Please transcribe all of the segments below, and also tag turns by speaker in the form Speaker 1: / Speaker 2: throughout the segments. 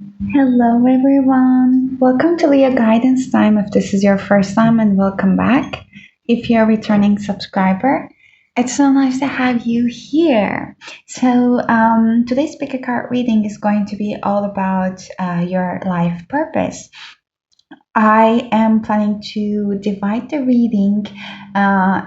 Speaker 1: Hello, everyone. Welcome to Leoguidance time. If this is your first time, and welcome back. If you're a returning subscriber, it's so nice to have you here. Today's pick a card reading is going to be all about your life purpose. I am planning to divide the reading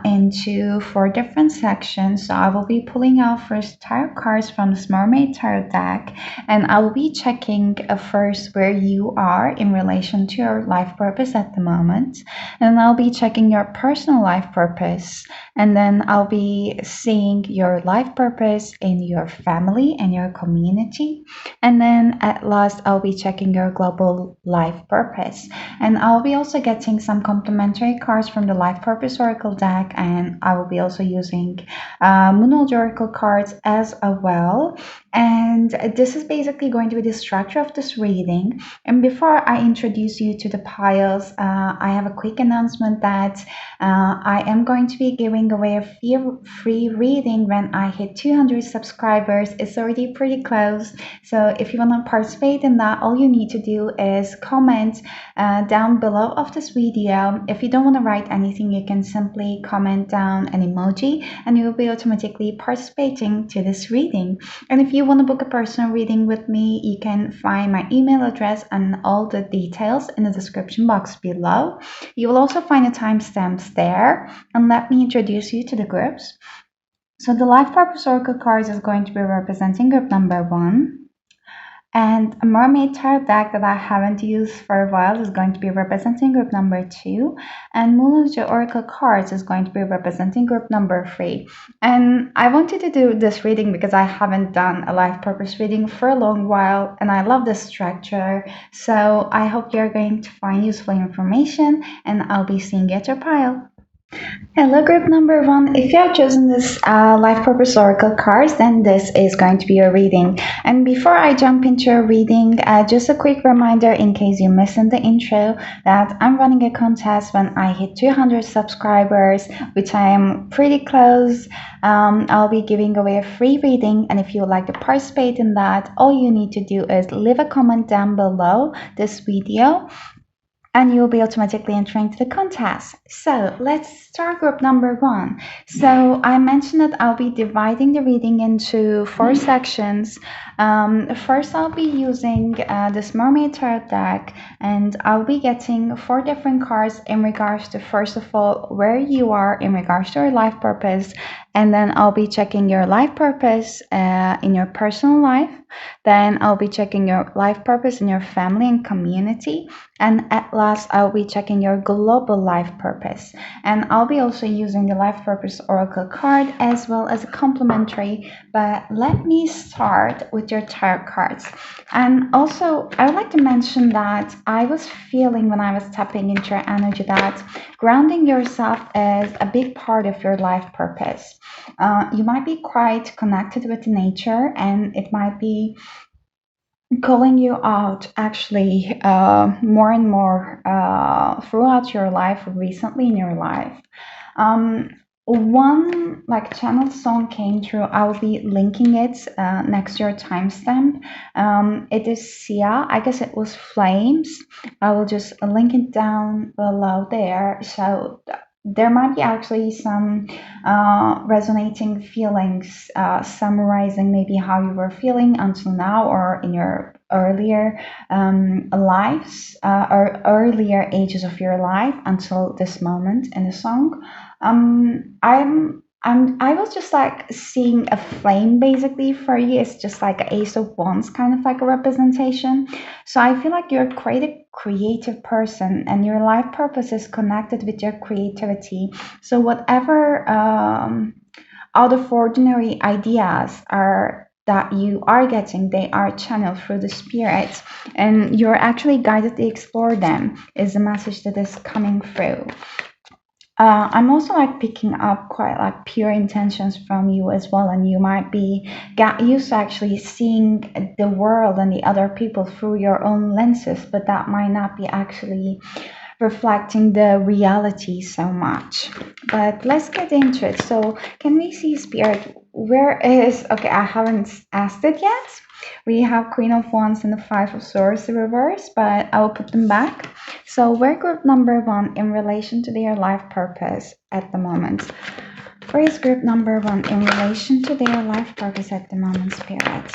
Speaker 1: into four different sections. So I will be pulling out first tarot cards from the Mermaid Tarot deck, and I will be checking first where you are in relation to your life purpose at the moment. And I'll be checking your personal life purpose, and then I'll be seeing your life purpose in your family and your community. And then at last, I'll be checking your global life purpose. And I'll be also getting some complimentary cards from the Life Purpose Oracle deck, and I will be also using Moonology Oracle cards as well. And this is basically going to be the structure of this reading. And before I introduce you to the piles, I have a quick announcement that I am going to be giving away a free reading when I hit 200 subscribers. It's already pretty close. So if you want to participate in that, all you need to do is comment down below of this video. If you don't want to write anything, you can simply comment down an emoji and you will be automatically participating to this reading. And if you want to book a personal reading with me, you can find my email address and all the details in the description box below. You will also find the timestamps there. And let me introduce you to the groups. So the Life Purpose Oracle cards is going to be representing group number 1. And a Mermaid Tarot deck that I haven't used for a while is going to be representing group number 2. And Moonology Oracle cards is going to be representing group number 3. And I wanted to do this reading because I haven't done a life purpose reading for a long while. And I love this structure. So I hope you're going to find useful information. And I'll be seeing you at your pile. Hello, group number 1. If you have chosen this Life Purpose Oracle cards, then this is going to be your reading. And before I jump into your reading, just a quick reminder in case you missed in the intro that I'm running a contest when I hit 200 subscribers, which I am pretty close. I'll be giving away a free reading, and if you would like to participate in that, all you need to do is leave a comment down below this video and you'll be automatically entering to the contest. So let's start group number 1. So I mentioned that I'll be dividing the reading into 4 sections. First, I'll be using this Mermaid Tarot deck, and I'll be getting 4 different cards in regards to, first of all, where you are in regards to your life purpose, and then I'll be checking your life purpose in your personal life. Then I'll be checking your life purpose in your family and community. And at last, I'll be checking your global life purpose. And I'll be also using the Life Purpose Oracle card as well as a complementary. But let me start with your tarot cards. And also, I would like to mention that I was feeling when I was tapping into your energy that grounding yourself is a big part of your life purpose. You might be quite connected with nature, and it might be calling you out actually more and more throughout your life, recently in your life. One like channel song came through. I'll be linking it next to your timestamp. It is Sia. I guess it was Flames. I will just link it down below there. So there might be actually some resonating feelings, summarizing maybe how you were feeling until now or in your earlier lives or earlier ages of your life until this moment in the song. I was just like seeing a flame basically for you. It's just like an Ace of Wands, kind of like a representation. So I feel like you're quite a creative person and your life purpose is connected with your creativity. So whatever out of ordinary ideas are that you are getting, they are channeled through the spirits and you're actually guided to explore them is the message that is coming through. I'm also like picking up quite like pure intentions from you as well, and you might be get used to actually seeing the world and the other people through your own lenses, but that might not be actually reflecting the reality so much. But let's get into it. So can we see, spirit, where is, okay, I haven't asked it yet, We have Queen of Wands and the Five of Swords reverse, but I will put them back. So we're group number one in relation to their life purpose at the moment. Where is group number one in relation to their life purpose at the moment, Spirit?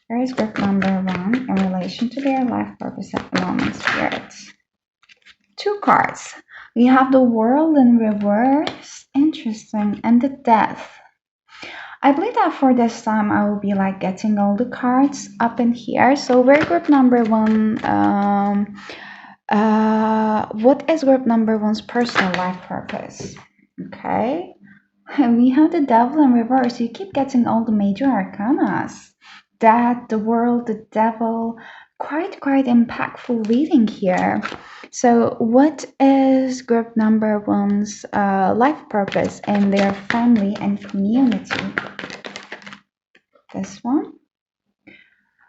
Speaker 1: Where is group number one in relation to their life purpose at the moment, Spirit? Two cards. We have the World in reverse, interesting, and the Death. I believe that for this time I will be like getting all the cards up in here. So we're group number one. What is group number one's personal life purpose? Okay. And we have the Devil in reverse. You keep getting all the major arcanas. That, the World, the Devil. Quite impactful reading here. So what is group number one's life purpose in their family and community? This one.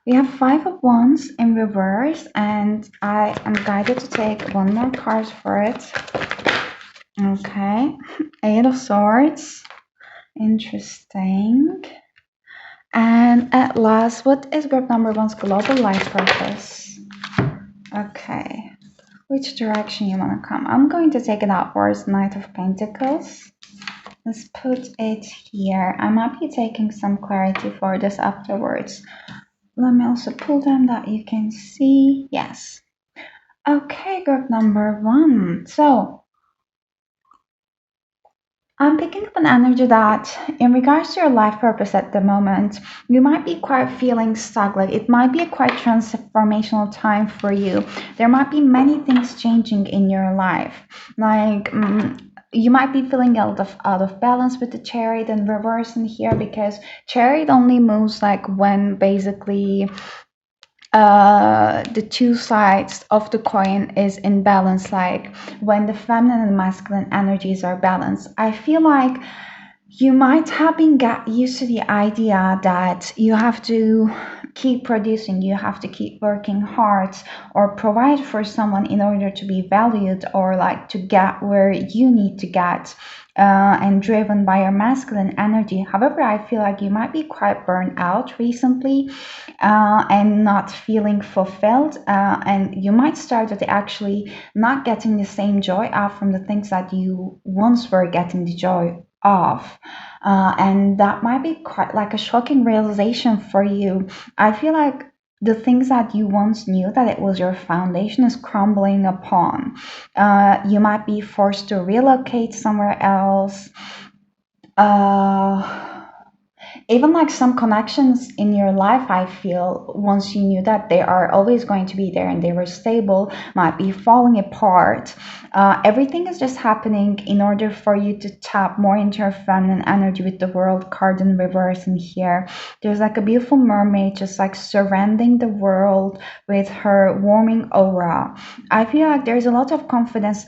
Speaker 1: We have Five of Wands in reverse, and I am guided to take one more card for it. Okay. Eight of Swords. Interesting. And at last, what is group number one's global life purpose? Okay. Which direction you want to come? I'm going to take it outwards, Knight of Pentacles. Let's put it here. I might be taking some clarity for this afterwards. Let me also pull them that you can see. Yes. Okay, group number one. So I'm picking up an energy that in regards to your life purpose at the moment, you might be quite feeling stuck. Like it might be a quite transformational time for you. There might be many things changing in your life. Like you might be feeling out of balance with the Chariot and reverse in here, because Chariot only moves like when basically the two sides of the coin is in balance, like when the feminine and masculine energies are balanced. I feel like you might have been got used to the idea that you have to keep producing, you have to keep working hard or provide for someone in order to be valued, or like to get where you need to get, and driven by your masculine energy. However, I feel like you might be quite burnt out recently, and not feeling fulfilled, and you might start with actually not getting the same joy out from the things that you once were getting the joy of. And that might be quite like a shocking realization for you. I feel like the things that you once knew that it was your foundation is crumbling upon. You might be forced to relocate somewhere else. Even like some connections in your life, I feel once you knew that they are always going to be there and they were stable, might be falling apart. Everything is just happening in order for you to tap more into your feminine energy with the World card in reverse in here. There's like a beautiful mermaid just like surrounding the world with her warming aura. I feel like there's a lot of confidence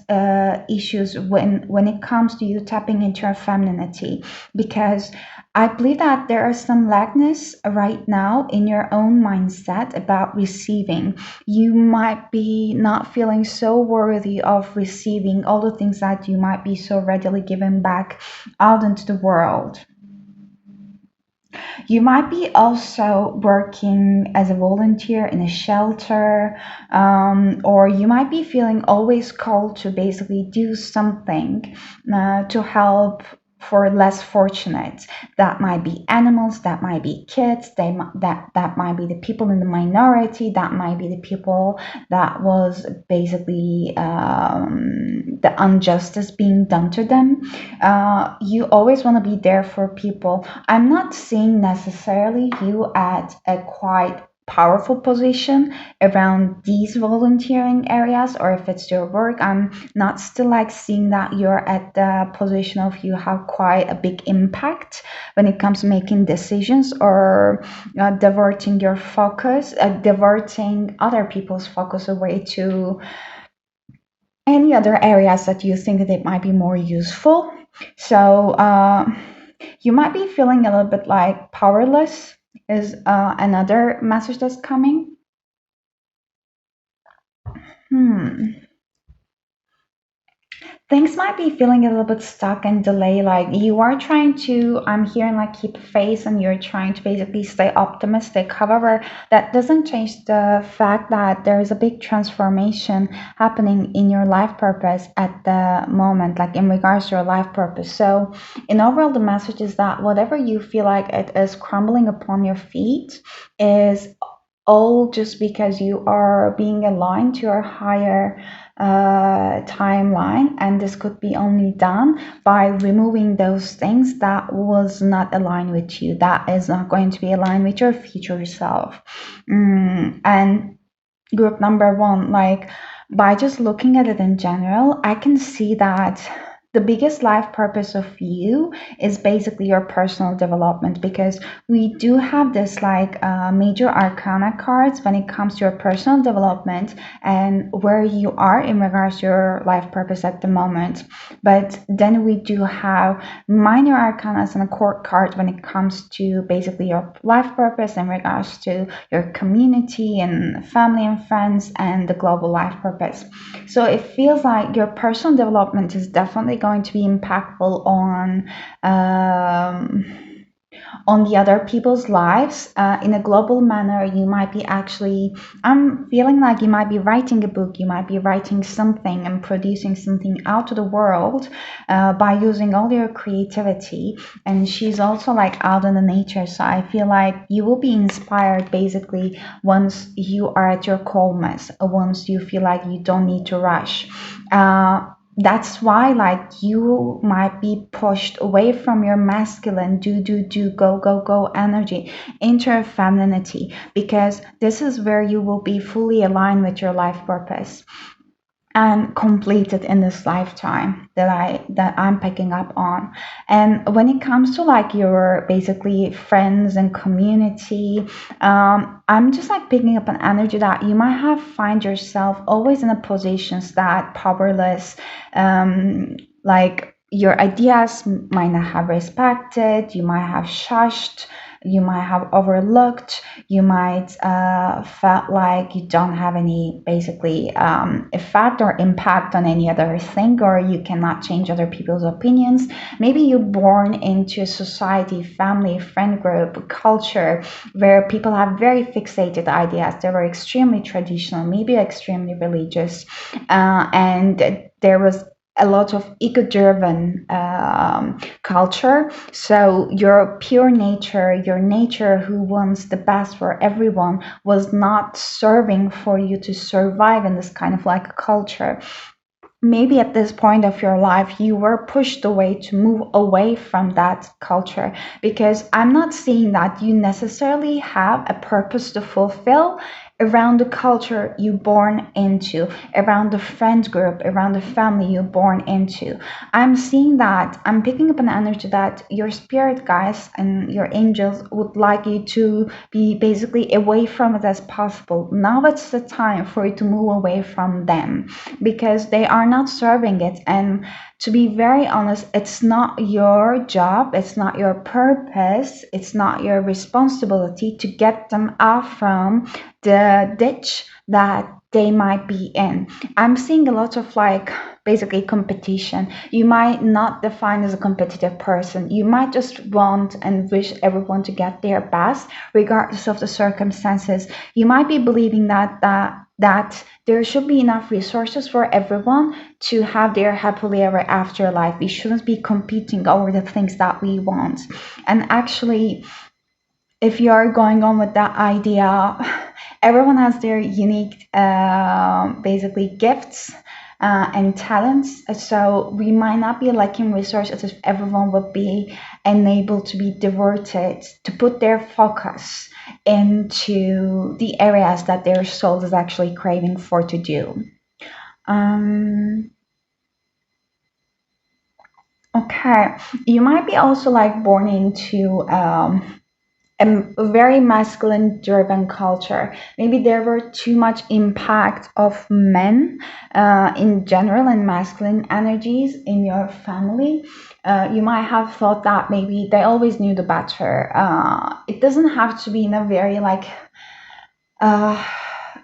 Speaker 1: issues when it comes to you tapping into your femininity, because I believe that there are some lackness right now in your own mindset about receiving. You might be not feeling so worthy of receiving all the things that you might be so readily giving back out into the world. You might be also working as a volunteer in a shelter, or you might be feeling always called to basically do something to help for less fortunate. That might be animals, that might be kids, that might be the people in the minority, that might be the people that was basically the injustice being done to them. You always want to be there for people. I'm not seeing necessarily you at a quite powerful position around these volunteering areas, or if it's your work, I'm not still like seeing that you're at the position of you have quite a big impact when it comes to making decisions, or diverting your focus, diverting other people's focus away to any other areas that you think that it might be more useful. So you might be feeling a little bit like powerless is another message that's coming. Hmm. things might be feeling a little bit stuck and delay. Like you are trying to, I'm hearing like keep faith and you're trying to basically stay optimistic. However, that doesn't change the fact that there is a big transformation happening in your life purpose at the moment, like in regards to your life purpose. So in overall, the message is that whatever you feel like it is crumbling upon your feet is all just because you are being aligned to your higher timeline, and this could be only done by removing those things that was not aligned with you, that is not going to be aligned with your future self. And group number one, like by just looking at it in general, I can see that the biggest life purpose of you is basically your personal development, because we do have this like major arcana cards when it comes to your personal development and where you are in regards to your life purpose at the moment. But then we do have minor arcanas and a court card when it comes to basically your life purpose in regards to your community and family and friends and the global life purpose. So it feels like your personal development is definitely going to be impactful on the other people's lives in a global manner. You might be actually, I'm feeling like you might be writing a book, you might be writing something and producing something out to the world by using all your creativity. And she's also like out in the nature, so I feel like you will be inspired basically once you are at your calmness, once you feel like you don't need to rush. That's why like you might be pushed away from your masculine do go energy into your femininity, because this is where you will be fully aligned with your life purpose and completed in this lifetime that I'm picking up on. And when it comes to like your basically friends and community, I'm just like picking up an energy that you might have find yourself always in a positions that powerless, like your ideas might not have respected, you might have shushed, you might have overlooked, you might felt like you don't have any basically effect or impact on any other thing, or you cannot change other people's opinions. Maybe you're born into a society, family, friend group, culture where people have very fixated ideas. They were extremely traditional, maybe extremely religious, and there was a lot of ego-driven culture. So your pure nature, your nature who wants the best for everyone, was not serving for you to survive in this kind of like a culture. Maybe at this point of your life you were pushed away to move away from that culture, because I'm not seeing that you necessarily have a purpose to fulfill around the culture you born into, around the friend group, around the family you born into. I'm seeing that, I'm picking up an energy that your spirit guides and your angels would like you to be basically away from it as possible. Now it's the time for you to move away from them, because they are not serving it. And to be very honest, it's not your job, it's not your purpose, it's not your responsibility to get them out from the ditch that they might be in. I'm seeing a lot of like basically competition. You might not define as a competitive person. You might just want and wish everyone to get their best regardless of the circumstances. You might be believing that there should be enough resources for everyone to have their happily ever after life. We shouldn't be competing over the things that we want. And actually, if you are going on with that idea, everyone has their unique basically gifts and talents. So we might not be lacking resources if everyone would be enabled to be diverted to put their focus into the areas that their soul is actually craving for to do. Um, okay, you might be also like born into a very masculine driven culture. Maybe there were too much impact of men in general and masculine energies in your family. You might have thought that maybe they always knew the better. It doesn't have to be in a very like uh,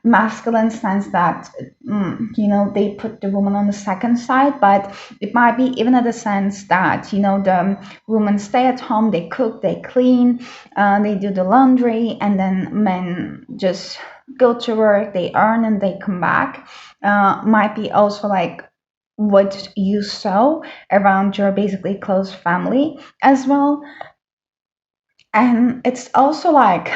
Speaker 1: masculine sense that they put the woman on the second side, but it might be even in the sense that the women stay at home, they cook, they clean, they do the laundry, and then men just go to work, they earn, and they come back. Might be also like what you saw around your basically close family as well. And it's also like,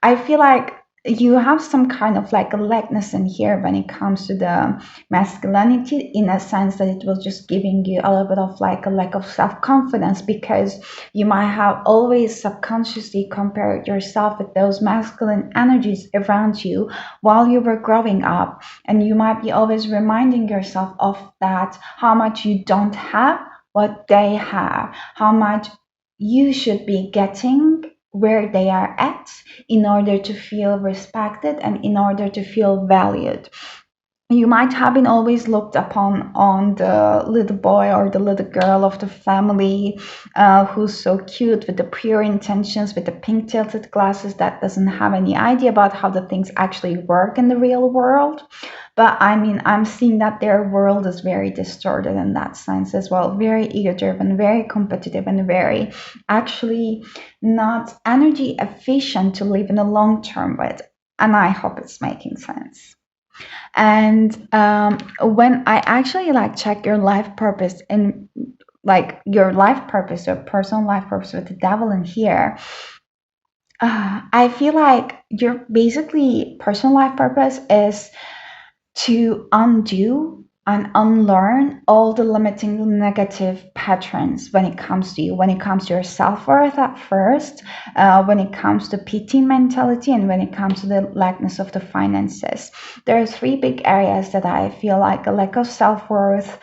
Speaker 1: I feel like you have some kind of like a lackness in here when it comes to the masculinity, in a sense that it was just giving you a little bit of like a lack of self-confidence, because you might have always subconsciously compared yourself with those masculine energies around you while you were growing up, and you might be always reminding yourself of that, how much you don't have what they have, how much you should be getting where they are at in order to feel respected and in order to feel valued. You might have been always looked upon on the little boy or the little girl of the family, who's so cute with the pure intentions, with the pink tilted glasses, that doesn't have any idea about how the things actually work in the real world. But I mean, I'm seeing that their world is very distorted in that sense as well, very ego driven, very competitive, and very actually not energy efficient to live in the long term with. And I hope it's making sense. And when I actually like check your life purpose, and like your life purpose, your personal life purpose with the devil in here, I feel like your basically personal life purpose is to undo and unlearn all the limiting negative patterns when it comes to you, when it comes to your self-worth at first, when it comes to pity mentality, and when it comes to the lackness of the finances. There are three big areas that I feel like: a lack of self-worth,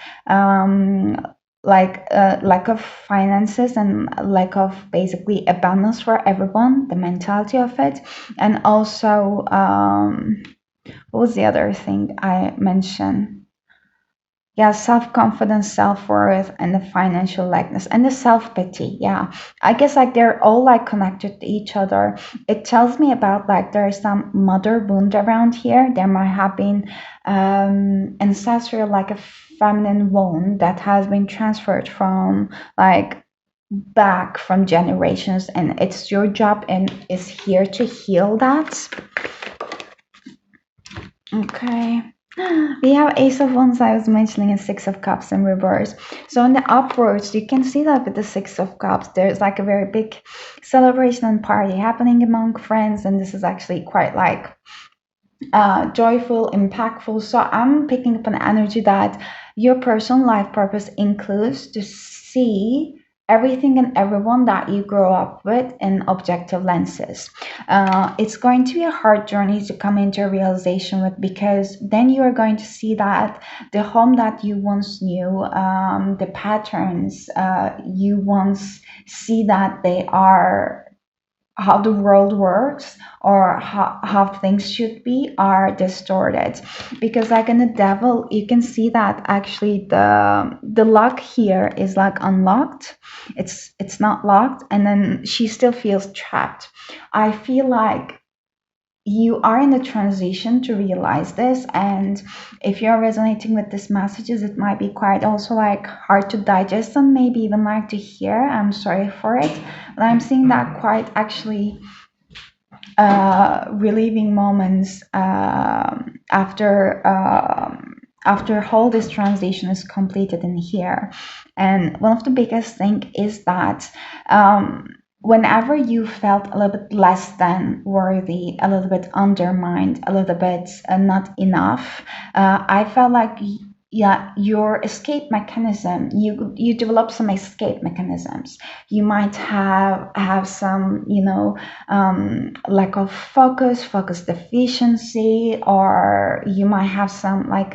Speaker 1: like lack of finances, and lack of basically abundance for everyone, the mentality of it. And also, what was the other thing I mentioned? Yeah, self-confidence, self-worth, and the financial likeness, and the self-pity. Yeah, I guess like they're all like connected to each other. It tells me about like there's some mother wound around here. There might have been ancestral, like a feminine wound that has been transferred from like back from generations, and it's your job and is here to heal that. Okay. We have Ace of Wands, I was mentioning, and Six of Cups in reverse. So in the upwards, you can see that with the Six of Cups, there's like a very big celebration and party happening among friends, and this is actually quite like joyful, impactful. So I'm picking up an energy that your personal life purpose includes to see everything and everyone that you grow up with in objective lenses. It's going to be a hard journey to come into a realization with, because then you are going to see that the home that you once knew, the patterns you once see that they are how the world works, or how things should be, are distorted. Because like in the devil, you can see that actually the lock here is like unlocked, it's not locked, and then she still feels trapped. I feel like you are in the transition to realize this, and if you're resonating with these messages, it might be quite also like hard to digest and maybe even like to hear. I'm sorry for it, but I'm seeing that quite actually relieving moments after all this transition is completed in here. And one of the biggest thing is that whenever you felt a little bit less than worthy, a little bit undermined, a little bit not enough, I felt like yeah, your escape mechanism, you develop some escape mechanisms. You might have some lack of focus deficiency, or you might have some like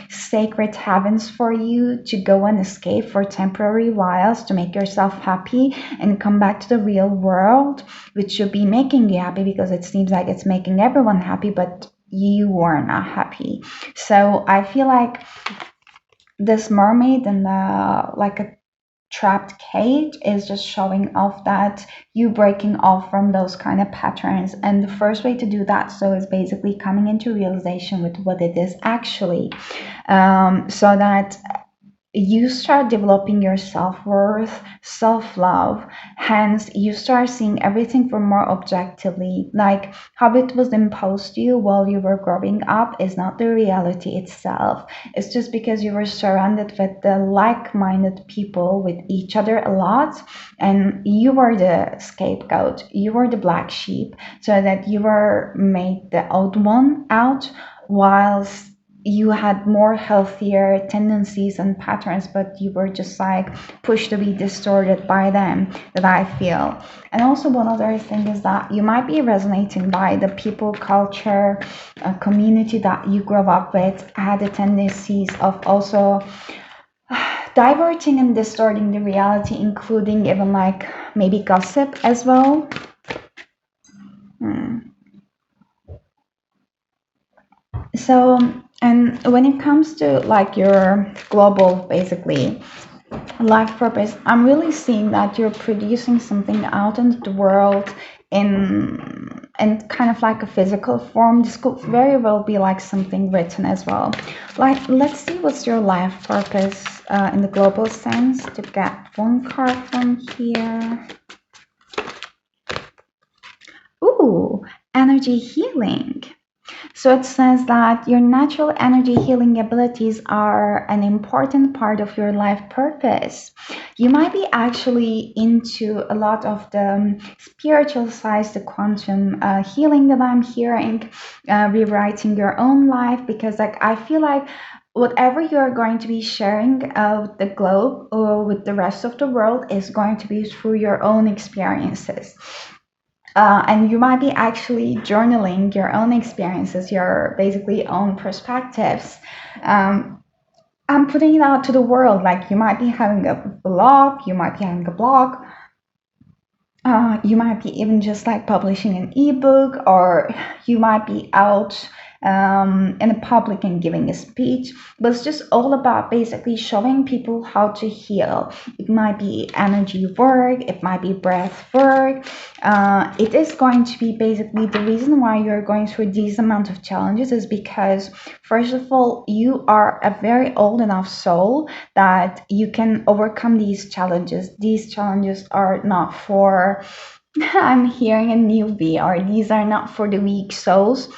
Speaker 1: sacred heavens for you to go and escape for temporary whiles to make yourself happy and come back to the real world, which should be making you happy, because it seems like it's making everyone happy, but you are not happy. So I feel like this mermaid and like a trapped cage is just showing off that you breaking off from those kind of patterns. And the first way to do that so is basically coming into realization with what it is actually, so that you start developing your self-worth, self-love. Hence you start seeing everything from more objectively, like how it was imposed to you while you were growing up is not the reality itself. It's just because you were surrounded with the like-minded people with each other a lot, and you were the scapegoat, you were the black sheep, so that you were made the odd one out, whilst you had more healthier tendencies and patterns, but you were just like pushed to be distorted by them, that I feel. And also one other thing is that you might be resonating by the people, culture, community that you grew up with had the tendencies of also diverting and distorting the reality, including even like maybe gossip as well. So, and when it comes to like your global, basically, life purpose, I'm really seeing that you're producing something out into the world in kind of like a physical form. This could very well be like something written as well. Like, let's see what's your life purpose in the global sense, to get one card from here. Ooh, energy healing. So it says that your natural energy healing abilities are an important part of your life purpose. You might be actually into a lot of the spiritual sides, the quantum healing that I'm hearing, rewriting your own life, because like I feel like whatever you're going to be sharing with the globe or with the rest of the world is going to be through your own experiences. And you might be actually journaling your own experiences, your basically own perspectives, and putting it out to the world. Like you might be having a blog, you might be having a blog, you might be even just like publishing an ebook, or you might be out in the public and giving a speech. But it's just all about basically showing people how to heal. It might be energy work, it might be breath work. It is going to be basically the reason why you're going through these amount of challenges is because, first of all, you are a very old enough soul that you can overcome these challenges. These challenges are not for I'm hearing a newbie, or these are not for the weak souls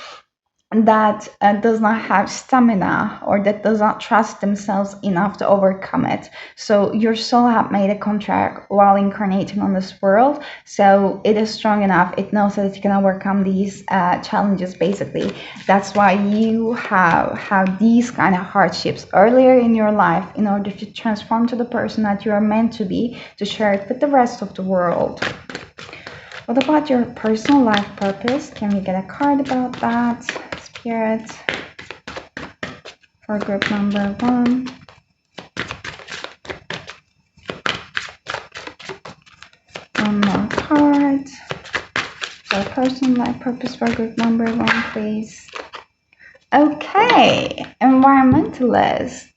Speaker 1: that does not have stamina, or that does not trust themselves enough to overcome it. So your soul have made a contract while incarnating on this world, so it is strong enough, it knows that it can overcome these challenges. Basically, that's why you have these kind of hardships earlier in your life, in order to transform to the person that you are meant to be, to share it with the rest of the world. What about your personal life purpose? Can we get a card about that? Spirit, for group number 1. One more card. For personal life purpose for group number 1, please. Okay, environmentalist.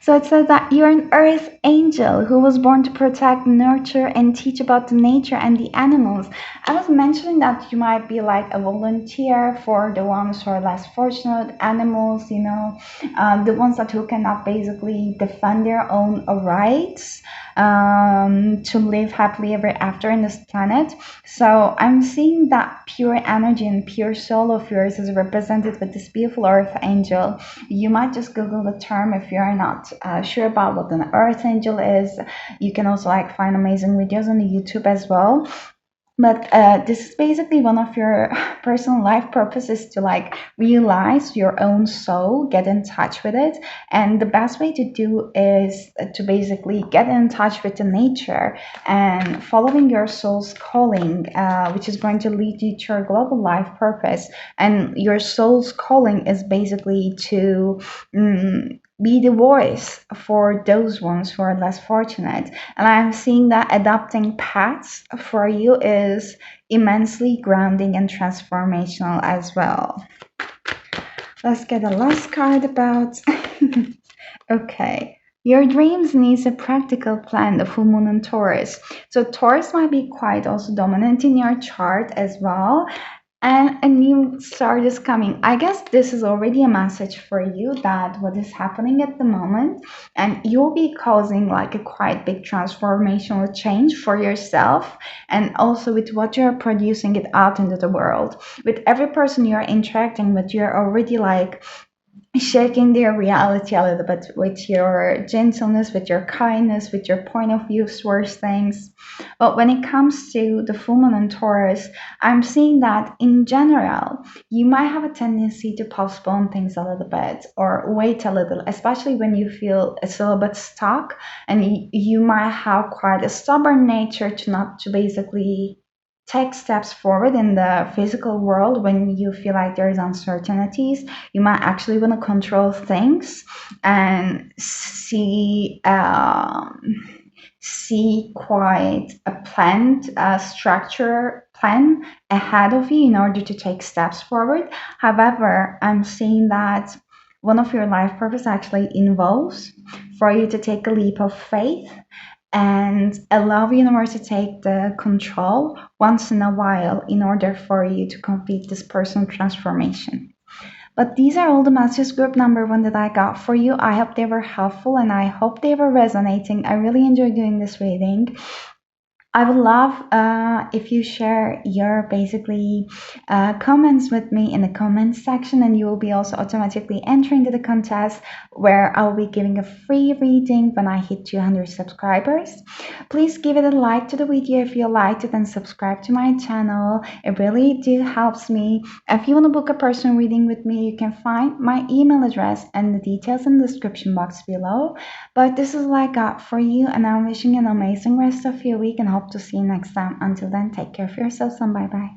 Speaker 1: So it says that you're an earth angel who was born to protect, nurture, and teach about the nature and the animals. I was mentioning that you might be like a volunteer for the ones who are less fortunate animals, the ones that who cannot basically defend their own rights, to live happily ever after in this planet. So I'm seeing that pure energy and pure soul of yours is represented with this beautiful earth angel. You might just Google the term if you're not sure about what an earth angel is. You can also like find amazing videos on the YouTube as well. But this is basically one of your personal life purposes, to like realize your own soul, get in touch with it. And the best way to do is to basically get in touch with the nature and following your soul's calling, which is going to lead you to your global life purpose. And your soul's calling is basically to be the voice for those ones who are less fortunate. And I'm seeing that adopting paths for you is immensely grounding and transformational as well. Let's get a last card about. Okay, Your dreams needs a practical plan, the full moon in Taurus. So Taurus might be quite also dominant in your chart as well. And a new start is coming. I guess this is already a message for you that what is happening at the moment, and you'll be causing like a quite big transformational change for yourself, and also with what you're producing it out into the world. With every person you're interacting with, you're already like shaking their reality a little bit with your gentleness, with your kindness, with your point of view towards things. But when it comes to the full moon in Taurus, I'm seeing that in general, you might have a tendency to postpone things a little bit or wait a little, especially when you feel it's a little bit stuck, and you might have quite a stubborn nature to not to basically take steps forward in the physical world. When you feel like there's uncertainties, you might actually want to control things and see quite a planned structure plan ahead of you in order to take steps forward. However, I'm seeing that one of your life purpose actually involves for you to take a leap of faith and allow the universe to take the control once in a while in order for you to complete this personal transformation. But these are all the messages group number one that I got for you. I hope they were helpful and I hope they were resonating. I really enjoyed doing this reading. I would love if you share your basically comments with me in the comments section, and you will be also automatically entering to the contest where I'll be giving a free reading when I hit 200 subscribers. Please give it a like to the video if you liked it and subscribe to my channel. It really do helps me. If you want to book a personal reading with me, you can find my email address and the details in the description box below. But this is what I got for you, and I'm wishing you an amazing rest of your week and hope to see you next time. Until then, take care of yourselves and bye bye.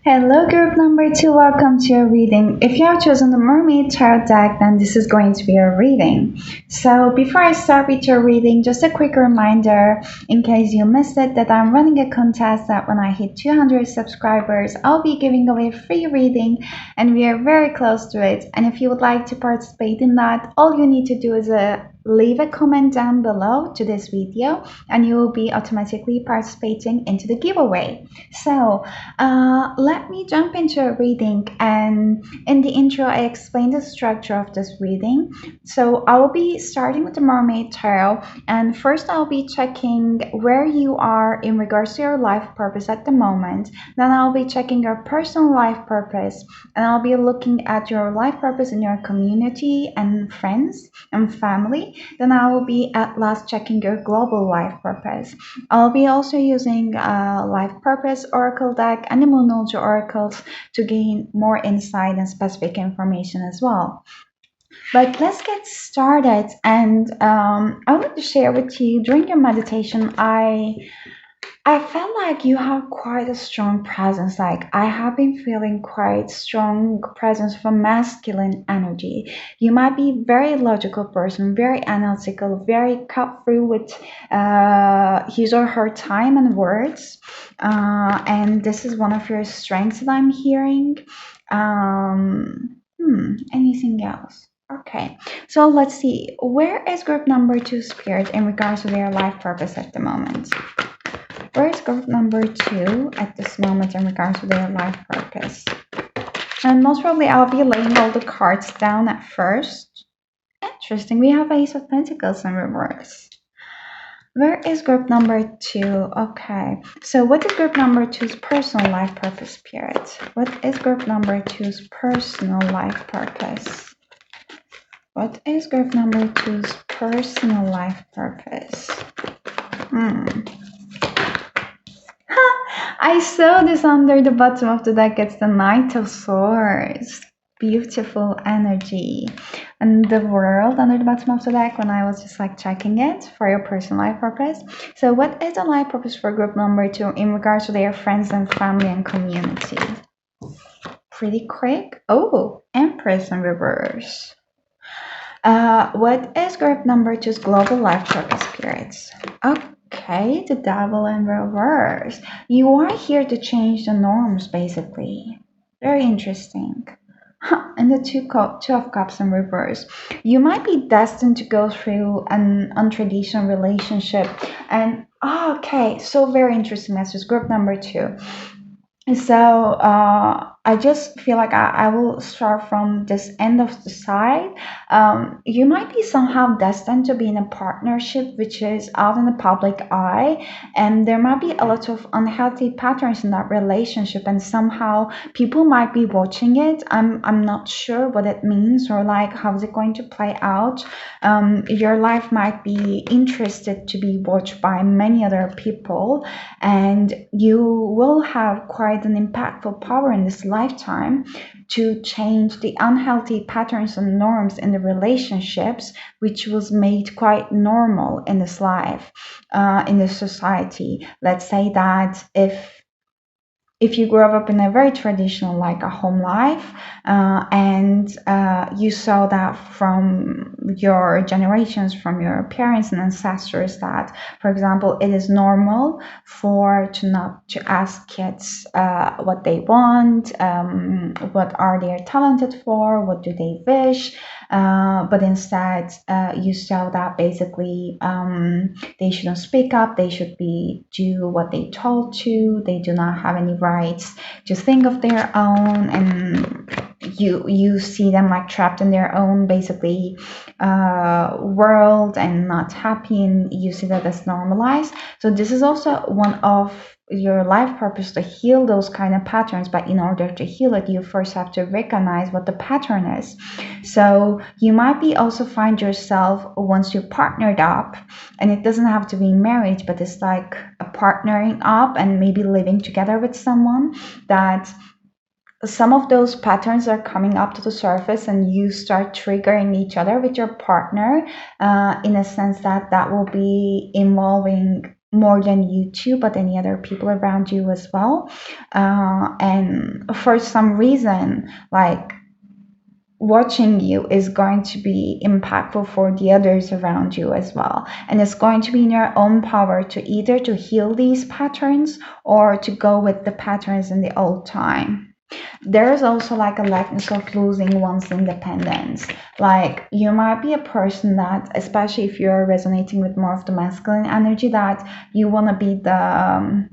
Speaker 1: Hello group number 2, welcome to your reading. If you have chosen the Mermaid Tarot deck, then this is going to be your reading. So before I start with your reading, just a quick reminder in case you missed it that I'm running a contest that when I hit 200 subscribers, I'll be giving away a free reading, and we are very close to it. And if you would like to participate in that, all you need to do is leave a comment down below to this video and you will be automatically participating into the giveaway. So let me jump into a reading, and in the intro I explained the structure of this reading. So I will be starting with the Mermaid Tarot, and first I'll be checking where you are in regards to your life purpose at the moment. Then I'll be checking your personal life purpose, and I'll be looking at your life purpose in your community and friends and family. Then I will be at last checking your global life purpose. I'll be also using life purpose oracle deck and the Moonology oracles to gain more insight and specific information as well. But let's get started. And I wanted to share with you during your meditation, I felt like you have quite a strong presence. Like I have been feeling quite strong presence from masculine energy. You might be very logical person, very analytical, very cut through with his or her time and words. And this is one of your strengths that I'm hearing. Anything else? Okay, so let's see. Where is group number 2 spirit in regards to their life purpose at the moment? Where is group number 2 at this moment in regards to their life purpose? And most probably I'll be laying all the cards down at first. Interesting, we have Ace of Pentacles in reverse. Where is group number 2? Okay, so what is group number 2's personal life purpose, spirit? What is group number 2's personal life purpose? What is group number 2's personal life purpose? I saw this under the bottom of the deck. It's the Knight of Swords. Beautiful energy. And the World under the bottom of the deck when I was just like checking it for your personal life purpose. So what is the life purpose for group number 2 in regards to their friends and family and community? Pretty quick. Oh, Empress in reverse. What is group number 2's global life purpose, spirits? Okay, the Devil in reverse. You are here to change the norms, basically. Very interesting. And the two of cups in reverse. You might be destined to go through an untraditional relationship. And okay, so very interesting message. Group number two. So I just feel like I will start from this end of the side. You might be somehow destined to be in a partnership which is out in the public eye, and there might be a lot of unhealthy patterns in that relationship, and somehow people might be watching it. I'm not sure what it means or like how is it going to play out. Your life might be interested to be watched by many other people, and you will have quite an impactful power in this lifetime to change the unhealthy patterns and norms in the relationships, which was made quite normal in this life, in this society. Let's say that if you grew up in a very traditional like a home life, and you saw that from your generations, from your parents and ancestors, that for example it is normal for to not to ask kids what they want, what are they talented for, what do they wish, but instead you saw that basically they shouldn't speak up, they should be do what they told to, they do not have any rights to think of their own, and you see them like trapped in their own basically world and not happy, and you see that as normalized. So this is also one of your life purpose, to heal those kind of patterns, but in order to heal it you first have to recognize what the pattern is. So you might be also find yourself once you partnered up, and it doesn't have to be marriage, but it's like a partnering up and maybe living together with someone, that some of those patterns are coming up to the surface and you start triggering each other with your partner, in a sense that that will be involving more than you two but any other people around you as well, and for some reason like watching you is going to be impactful for the others around you as well, and it's going to be in your own power to either to heal these patterns or to go with the patterns in the old time. There's also like a likeness of losing one's independence. Like you might be a person that, especially if you're resonating with more of the masculine energy, that you want to be the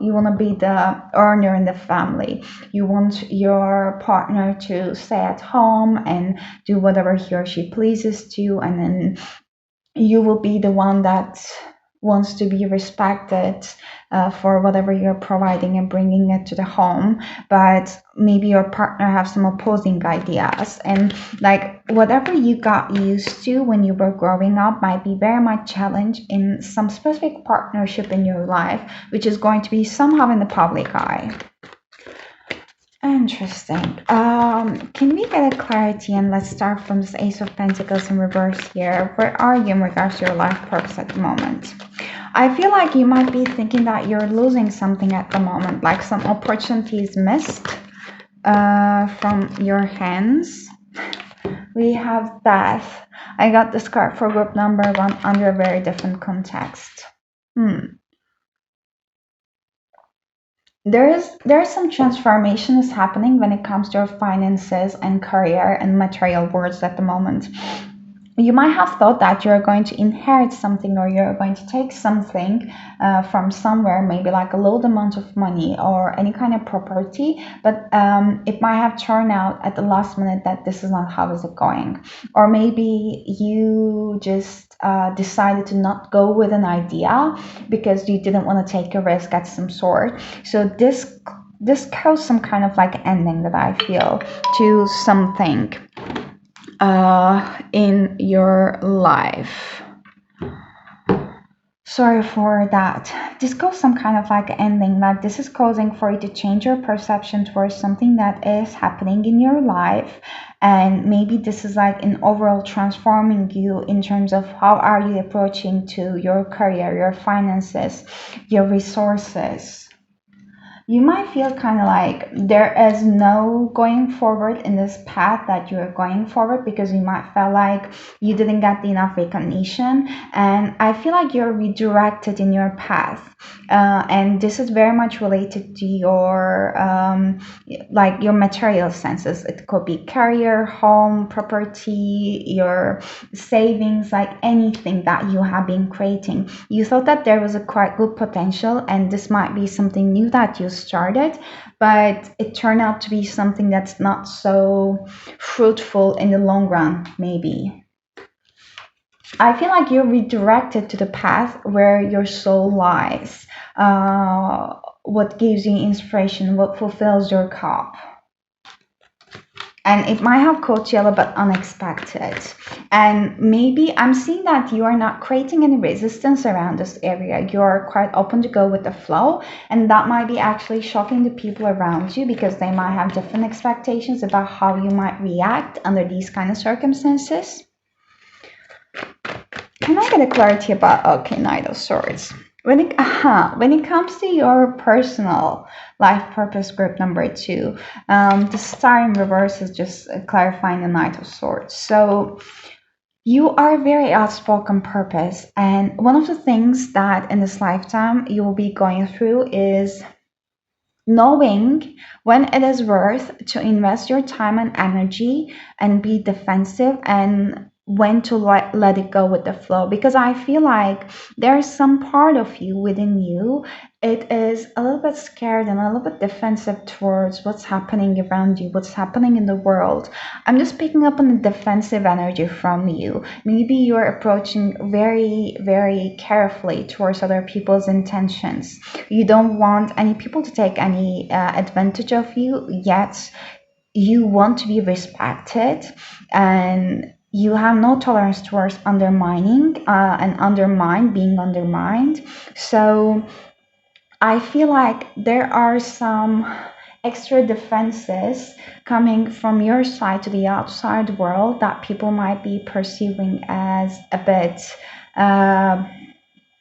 Speaker 1: you want to be the earner in the family. You want your partner to stay at home and do whatever he or she pleases to, and then you will be the one that wants to be respected for whatever you're providing and bringing it to the home, but maybe your partner have some opposing ideas, and like whatever you got used to when you were growing up might be very much challenged in some specific partnership in your life, which is going to be somehow in the public eye. Interesting. Can we get a clarity, and let's start from this Ace of Pentacles in reverse here. Where are you in regards to your life purpose at the moment? I feel like you might be thinking that you're losing something at the moment, like some opportunities missed from your hands. We have Death. I got this card for group number one under a very different context. There is some transformation is happening when it comes to your finances and career and material worlds at the moment. You might have thought that you're going to inherit something, or you're going to take something from somewhere, maybe like a low amount of money or any kind of property, but it might have turned out at the last minute that this is not how is it going. Or maybe you just decided to not go with an idea because you didn't want to take a risk at some sort. So this caused some kind of like ending that I feel to something in your life. Sorry for that. This caused some kind of like ending, like this is causing for you to change your perception towards something that is happening in your life, and maybe this is like an overall transforming you in terms of how are you approaching to your career, your finances, your resources. you might feel kind of like there is no going forward in this path that you're going forward, because you might feel like you didn't get enough recognition, and I feel like you're redirected in your path. And this is very much related to your like your material senses. It could be career, home, property, your savings, like anything that you have been creating. You thought that there was a quite good potential, and this might be something new that you started, but it turned out to be something that's not so fruitful in the long run, maybe. I feel like you're redirected to the path where your soul lies, what gives you inspiration, what fulfills your cup. And it might have caught you a little bit unexpected. And maybe I'm seeing that you are not creating any resistance around this area. You're quite open to go with the flow, and that might be actually shocking the people around you, because they might have different expectations about how you might react under these kind of circumstances. Can I get a clarity about, okay, Knight of Swords? When it comes to your personal life purpose, group number 2, the star in reverse is just clarifying the Knight of Swords. So you are very outspoken purpose, and one of the things that in this lifetime you will be going through is knowing when it is worth to invest your time and energy and be defensive, and when to let it go with the flow. Because I feel like there's some part of you within you, it is a little bit scared and a little bit defensive towards what's happening around you, what's happening in the world. I'm just picking up on the defensive energy from you. Maybe you're approaching very, very carefully towards other people's intentions. You don't want any people to take any advantage of you, yet you want to be respected, and you have no tolerance towards undermining and being undermined. So I feel like there are some extra defenses coming from your side to the outside world that people might be perceiving as a bit,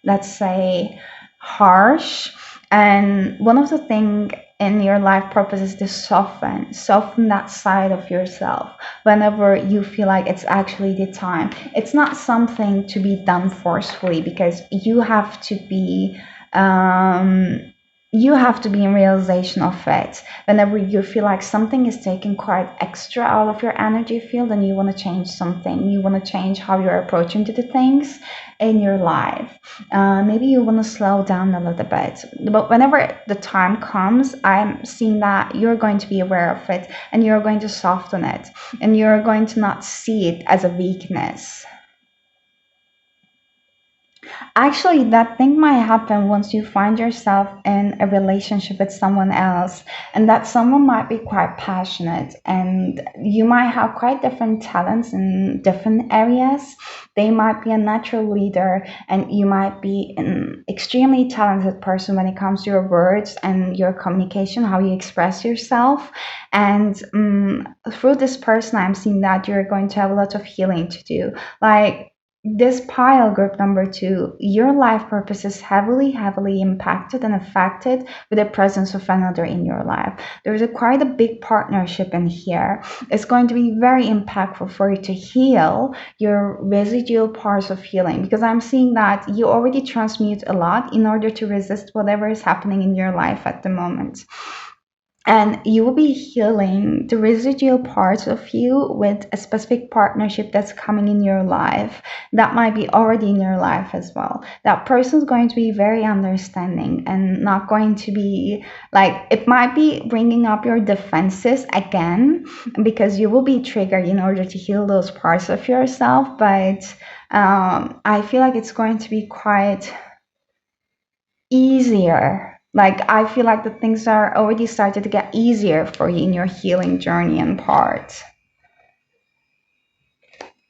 Speaker 1: let's say, harsh. And one of the things in your life purpose is to soften that side of yourself whenever you feel like it's actually the time. It's not something to be done forcefully, because you have to be in realization of it whenever you feel like something is taking quite extra out of your energy field, and you want to change something. You want to change how you're approaching to the things in your life. Maybe you want to slow down a little bit, but whenever the time comes, I'm seeing that you're going to be aware of it, and you're going to soften it, and you're going to not see it as a weakness. Actually, that thing might happen once you find yourself in a relationship with someone else, and that someone might be quite passionate, and you might have quite different talents in different areas. They might be a natural leader, and you might be an extremely talented person when it comes to your words and your communication, how you express yourself. And through this person, I'm seeing that you're going to have a lot of healing to do. Like, this pile, group number 2, your life purpose is heavily, heavily impacted and affected with the presence of another in your life. There's quite a big partnership in here. It's going to be very impactful for you to heal your residual parts of healing, because I'm seeing that you already transmute a lot in order to resist whatever is happening in your life at the moment. And you will be healing the residual parts of you with a specific partnership that's coming in your life, that might be already in your life as well. That person is going to be very understanding and not going to be like, it might be bringing up your defenses again, because you will be triggered in order to heal those parts of yourself. But I feel like it's going to be quite easier. Like, I feel like the things are already started to get easier for you in your healing journey and part.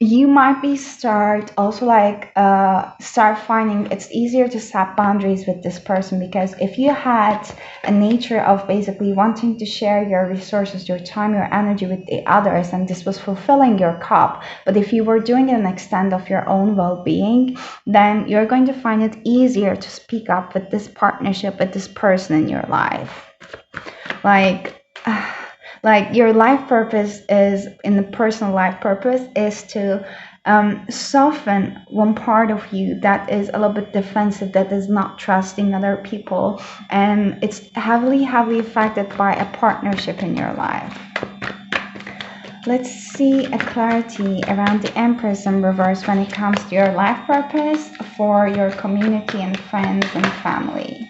Speaker 1: You might be start also like start finding it's easier to set boundaries with this person, because if you had a nature of basically wanting to share your resources, your time, your energy with the others, and this was fulfilling your cup, but if you were doing an extent of your own well-being, then you're going to find it easier to speak up with this partnership with this person in your life. Like, like your life purpose is in the personal life purpose is to soften one part of you that is a little bit defensive, that is not trusting other people, and it's heavily affected by a partnership in your life. Let's see a clarity around the Empress in reverse when it comes to your life purpose for your community and friends and family.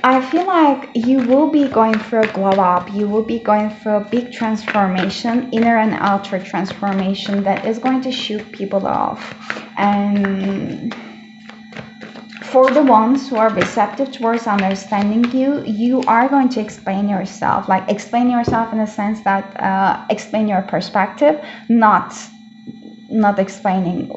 Speaker 1: I feel like you will be going through a glow up. You will be going through a big transformation, inner and outer transformation that is going to shoot people off. And for the ones who are receptive towards understanding you, you are going to explain yourself. Like explain yourself in a sense that explain your perspective, not explaining,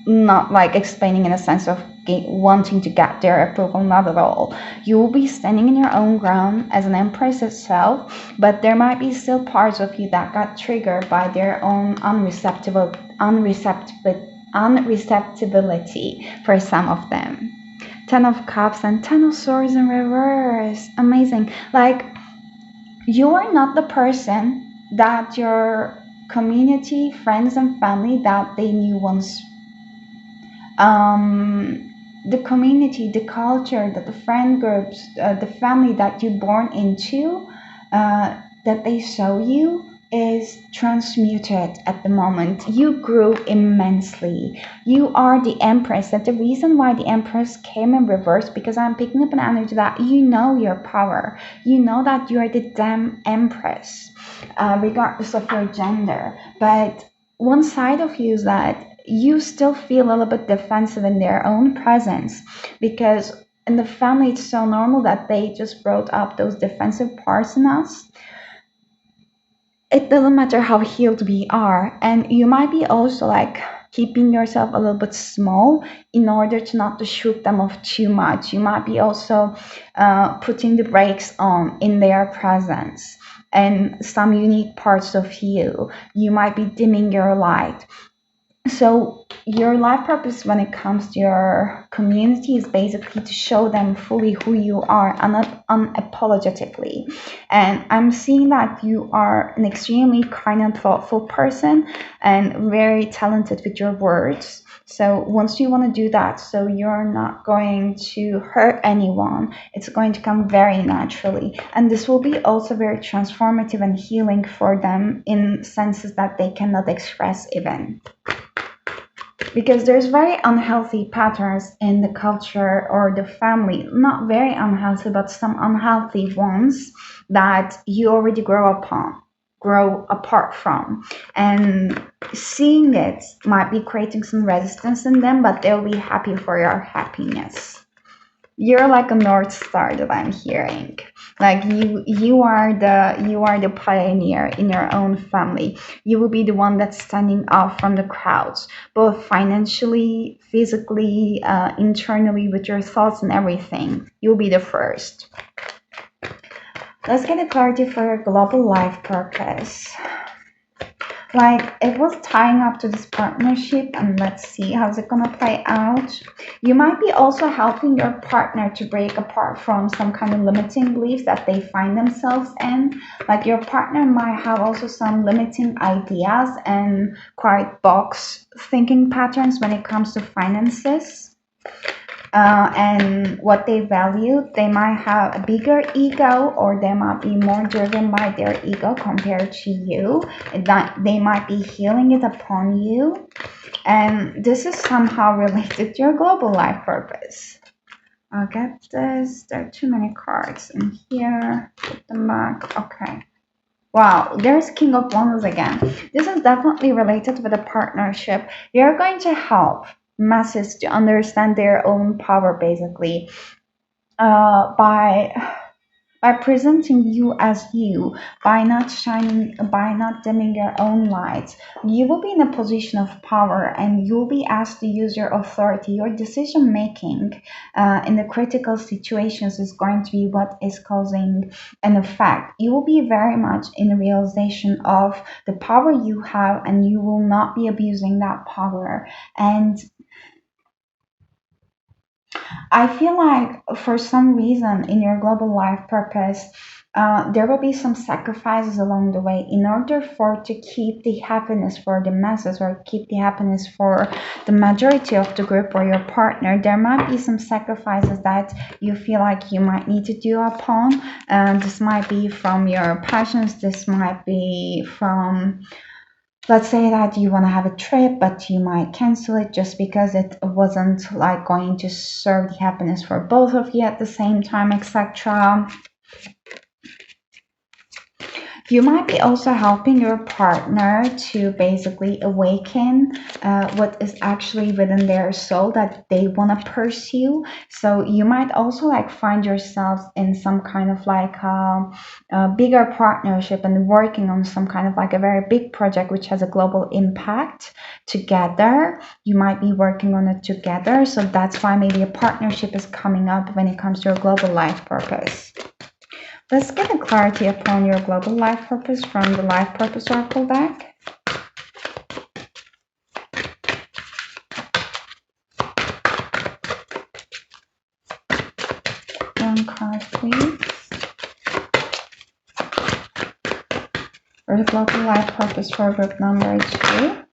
Speaker 1: not like explaining in a sense of wanting to get their approval, not at all. You will be standing in your own ground as an empress itself, but there might be still parts of you that got triggered by their own unreceptibility for some of them. 10 of Cups and 10 of Swords in reverse. Amazing. Like, you are not the person that your community, friends, and family that they knew once. The community, the culture, that the friend groups, the family that you're born into, that they show you is transmuted at the moment. You grew immensely. You are the Empress. That the reason why the Empress came in reverse, because I'm picking up an energy that you know your power. You know that you are the damn Empress, regardless of your gender. But one side of you is that you still feel a little bit defensive in their own presence, because in the family it's so normal that they just brought up those defensive parts in us. It doesn't matter how healed we are, and you might be also like keeping yourself a little bit small in order to not to shoot them off too much. You might be also putting the brakes on in their presence, and some unique parts of you. You might be dimming your light. So your life purpose when it comes to your community is basically to show them fully who you are, unapologetically. And I'm seeing that you are an extremely kind and thoughtful person and very talented with your words. So once you want to do that, so you're not going to hurt anyone, it's going to come very naturally. And this will be also very transformative and healing for them in senses that they cannot express even, because there's very unhealthy patterns in the culture or the family, not very unhealthy, but some unhealthy ones that you already grow apart from, and seeing it might be creating some resistance in them, but they'll be happy for your happiness. You're like a north star that I'm hearing. Like you are the pioneer in your own family. You will be the one that's standing out from the crowds, both financially, physically, internally, with your thoughts and everything. You'll be the first. Let's get a clarity for your global life purpose. Like, it was tying up to this partnership, and let's see how's it gonna play out. You might be also helping your partner to break apart from some kind of limiting beliefs that they find themselves in. Like, your partner might have also some limiting ideas and quite box thinking patterns when it comes to finances, and what they value. They might have a bigger ego, or they might be more driven by their ego compared to you. That they might be healing it upon you, and this is somehow related to your global life purpose. I'll get this. There are too many cards in here. Put them back. Okay. Wow, there's King of Wands again. This is definitely related with a partnership. You're going to help masses to understand their own power, basically, by presenting you as you, by not shining, by not dimming your own lights. You will be in a position of power, and you'll be asked to use your authority. Your decision making in the critical situations is going to be what is causing an effect. You will be very much in the realization of the power you have, and you will not be abusing that power. And I feel like for some reason in your global life purpose, there will be some sacrifices along the way in order for to keep the happiness for the masses or keep the happiness for the majority of the group or your partner. There might be some sacrifices that you feel like you might need to do upon. This might be from your passions. This might be from, let's say that you want to have a trip but you might cancel it just because it wasn't like going to serve the happiness for both of you at the same time, etc. You might be also helping your partner to basically awaken what is actually within their soul that they want to pursue. So you might also like find yourselves in some kind of like a bigger partnership and working on some kind of like a very big project which has a global impact together. You might be working on it together. So that's why maybe a partnership is coming up when it comes to your global life purpose. Let's get a clarity upon your global life purpose from the Life Purpose Oracle deck. One card, please. For the global life purpose for group number 2.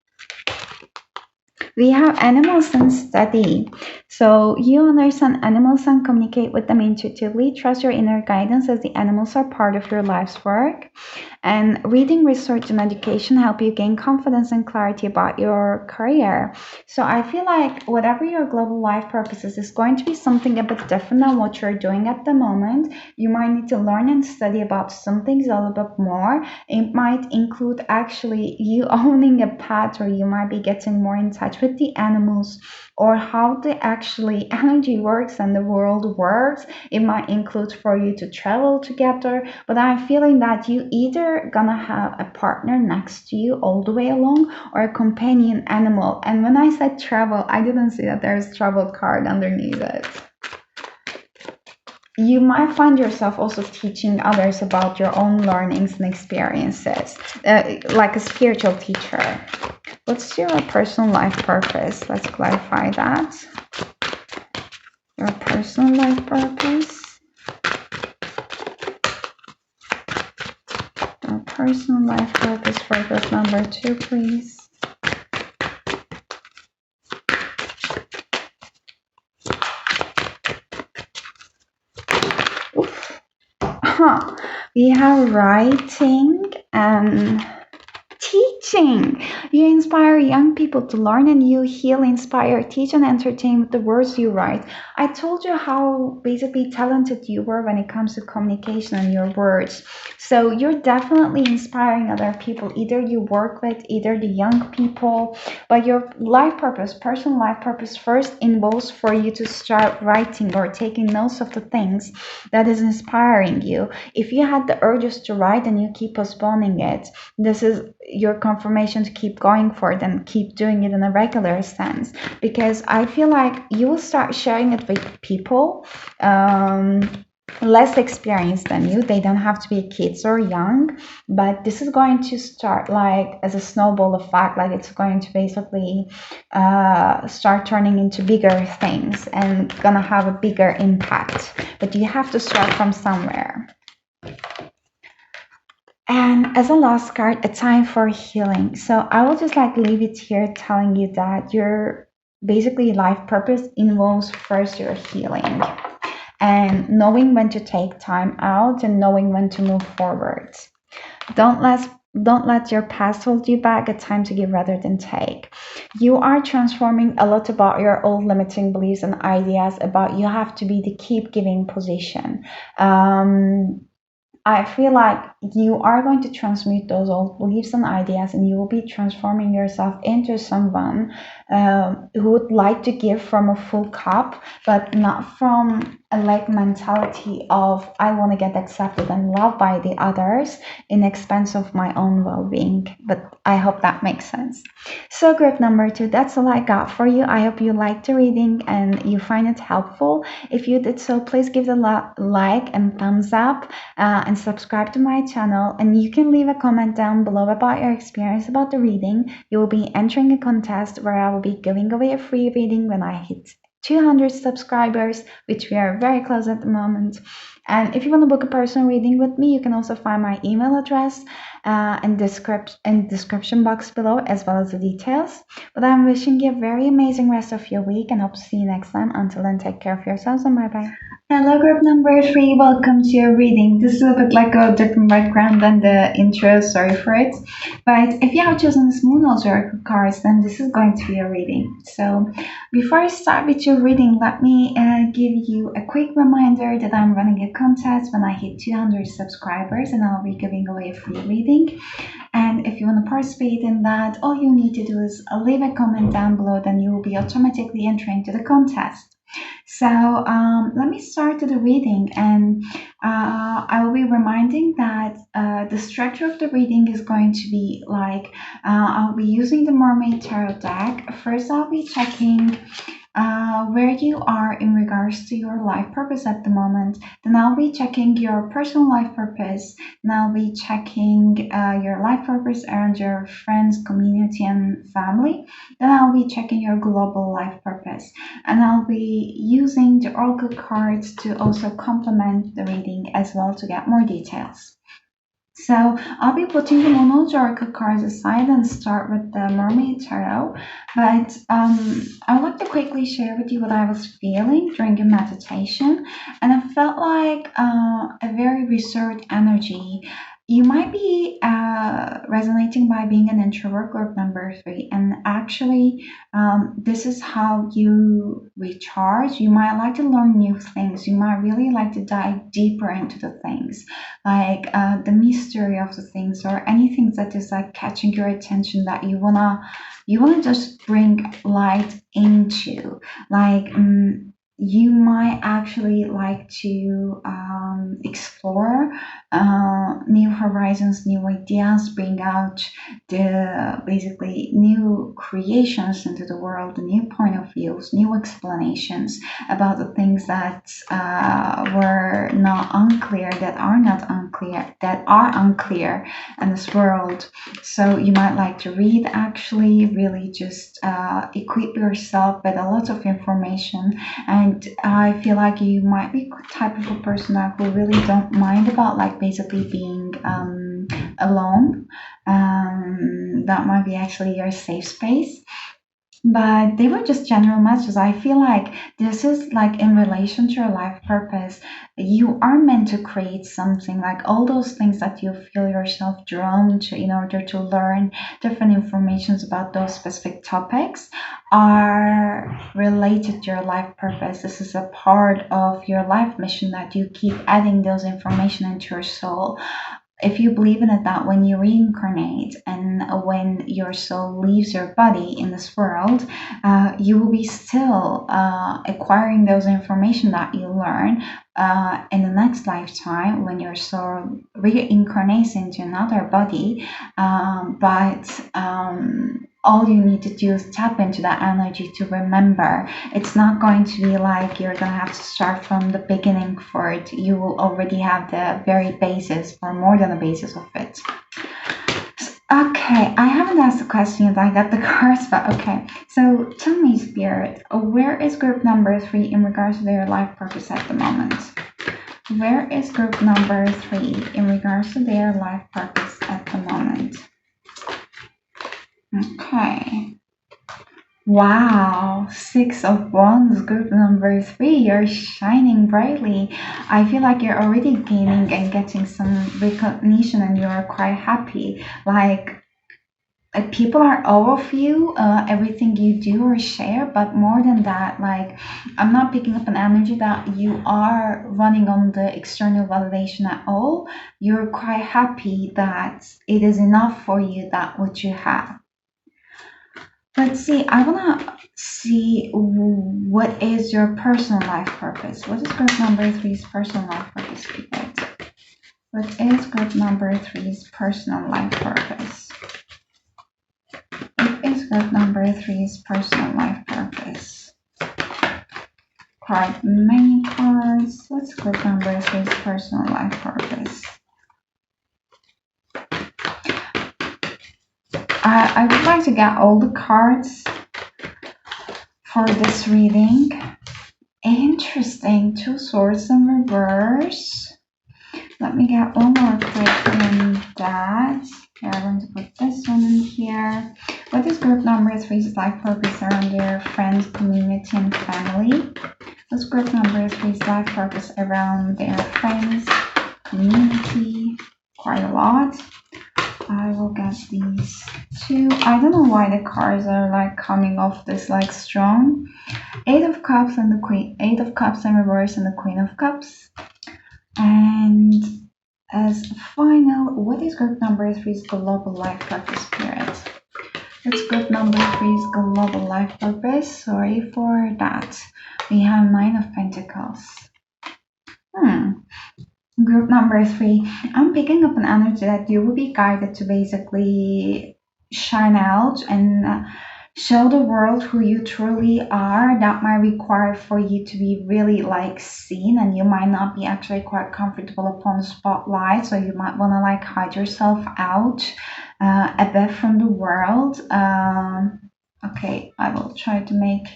Speaker 1: We have animals and study. So you understand animals and communicate with them intuitively. Trust your inner guidance as the animals are part of your life's work. And reading, research, and education help you gain confidence and clarity about your career. So I feel like whatever your global life purpose is going to be something a bit different than what you're doing at the moment. You might need to learn and study about some things a little bit more. It might include actually you owning a pet, or you might be getting more in touch with the animals or how the actually energy works and the world works. It might include for you to travel together, but I'm feeling that you either gonna have a partner next to you all the way along or a companion animal. And when I said travel, I didn't see that there's travel card underneath it. You might find yourself also teaching others about your own learnings and experiences, like a spiritual teacher. What's your personal life purpose? Let's clarify that. Your personal life purpose. Your personal life purpose for group number 2, please. Oof. We have writing and teaching. You inspire young people to learn, and you heal, inspire, teach, and entertain with the words you write. I told you how basically talented you were when it comes to communication and your words. So you're definitely inspiring other people, either you work with, either the young people. But your life purpose, personal life purpose, first involves for you to start writing or taking notes of the things that is inspiring you. If you had the urges to write and you keep postponing it, this is your confirmation to keep going for it and keep doing it in a regular sense, because I feel like you will start sharing it with people less experienced than you. They don't have to be kids or young, but this is going to start like as a snowball effect. Like it's going to basically start turning into bigger things and gonna have a bigger impact, but you have to start from somewhere. And as a last card, a time for healing. So I will just like leave it here telling you that your basically life purpose involves first your healing and knowing when to take time out and knowing when to move forward. Don't let don't let your past hold you back. A time to give rather than take. You are transforming a lot about your old limiting beliefs and ideas about you have to be the keep giving position. I feel like you are going to transmute those old beliefs and ideas, and you will be transforming yourself into someone who would like to give from a full cup, but not from a like mentality of I want to get accepted and loved by the others in expense of my own well-being. But I hope that makes sense. So group number 2, that's all I got for you. I hope you liked the reading and you find it helpful. If you did so, please give it a like and thumbs up and subscribe to my channel. And you can leave a comment down below about your experience about the reading. You will be entering a contest where I will be giving away a free reading when I hit 200 subscribers, which we are very close at the moment. And if you want to book a personal reading with me, you can also find my email address in description box below, as well as the details. But I'm wishing you a very amazing rest of your week and hope to see you next time. Until then, take care of yourselves and bye bye. Hello, group number 3. Welcome to your reading. This is a bit like a different background than the intro. Sorry for it. But if you have chosen the Smooth Oracle cards, then this is going to be a reading. So before I start with your reading, let me give you a quick reminder that I'm running a contest when I hit 200 subscribers, and I'll be giving away a free reading. And if you want to participate in that, all you need to do is leave a comment down below, then you will be automatically entering to the contest. So let me start the reading, and I will be reminding that the structure of the reading is going to be like I'll be using the Mermaid Tarot deck. First, I'll be checking where you are in regards to your life purpose at the moment. Then I'll be checking your personal life purpose. Then I'll be checking your life purpose around your friends, community, and family. Then I'll be checking your global life purpose. And I'll be using the oracle cards to also complement the reading as well to get more details. So I'll be putting the mono oracle cards aside and start with the Mermaid Tarot. But I would like to quickly share with you what I was feeling during a meditation. And I felt like a very reserved energy. You might be resonating by being an introvert, group number 3, and actually this is how you recharge. You might like to learn new things. You might really like to dive deeper into the things, like the mystery of the things, or anything that is like catching your attention that you wanna just bring light into. Like you might actually like to explore new horizons, new ideas, bring out the basically new creations into the world, new point of views, new explanations about the things that were not unclear, that are unclear in this world. So you might like to read, actually really just equip yourself with a lot of information. And I feel like you might be type of a person that who really don't mind about like basically being alone. That might be actually your safe space. But they were just general messages. I feel like this is like in relation to your life purpose. You are meant to create something, like all those things that you feel yourself drawn to in order to learn different informations about those specific topics are related to your life purpose. This is a part of your life mission that you keep adding those information into your soul. If you believe in it, that when you reincarnate and when your soul leaves your body in this world, you will be still acquiring those information that you learn in the next lifetime when your soul reincarnates into another body. But all you need to do is tap into that energy to remember. It's not going to be like you're going to have to start from the beginning for it. You will already have the very basis, or more than the basis of it. Okay, I haven't asked the question yet. I got the cards, but okay. So tell me, Spirit, where is group number 3 in regards to their life purpose at the moment? Where is group number 3 in regards to their life purpose at the moment? Okay. Wow, 6 of Wands, group number 3. You're shining brightly. I feel like you're already gaining and getting some recognition, and you're quite happy. Like people are awe of you, everything you do or share. But more than that, like I'm not picking up an energy that you are running on the external validation at all. You're quite happy that it is enough for you, that what you have. Let's see, I want to see what is your personal life purpose. What is group number 3's personal life purpose, people? What is group number 3's personal life purpose? What is group number 3's personal life purpose? Card many cards. What's group number 3's personal life purpose? I would like to get all the cards for this reading. Interesting. Two swords in reverse. Let me get one more quick on that. Yeah, I'm going to put this one in here. What is group number three's life purpose around their friends, community, and family? What's group number three's life purpose around their friends, community? Quite a lot. I will get these two. I don't know why the cards are like coming off this like strong. Eight of Cups and the Queen. Eight of Cups in reverse and the Queen of Cups. And as final, what is group number three's global life purpose, Spirit? What's group number three's global life purpose? Sorry for that. We have Nine of Pentacles. Group number three, I'm picking up an energy that you will be guided to basically shine out and show the world who you truly are. That might require for you to be really like seen, and you might not be actually quite comfortable upon the spotlight, so you might want to like hide yourself out a bit from the world. Okay, I will try to make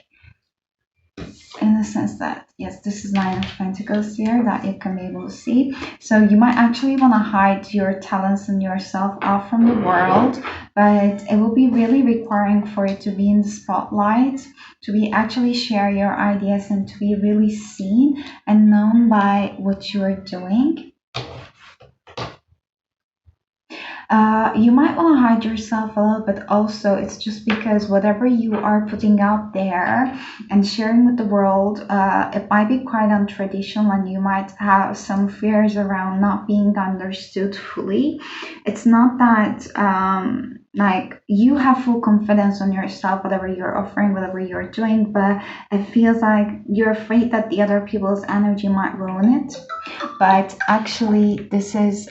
Speaker 1: in the sense that yes, this is Nine of Pentacles here that you can be able to see. So you might actually want to hide your talents and yourself out from the world, but it will be really requiring for you to be in the spotlight, to be actually share your ideas and to be really seen and known by what you are doing. You might want to hide yourself a little bit also. It's just because whatever you are putting out there and sharing with the world, it might be quite untraditional and you might have some fears around not being understood fully. It's not that like you have full confidence on yourself, whatever you're offering, whatever you're doing, but it feels like you're afraid that the other people's energy might ruin it. But actually this is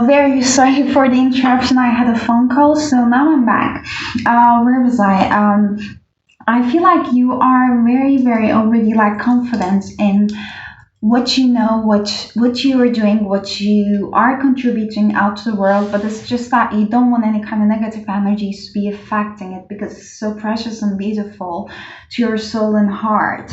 Speaker 1: very sorry for the interruption. I had a phone call, so now I'm back. Where was I? I feel like you are very already like confident in what you know, what you are doing, what you are contributing out to the world, but it's just that you don't want any kind of negative energies to be affecting it because it's so precious and beautiful to your soul and heart.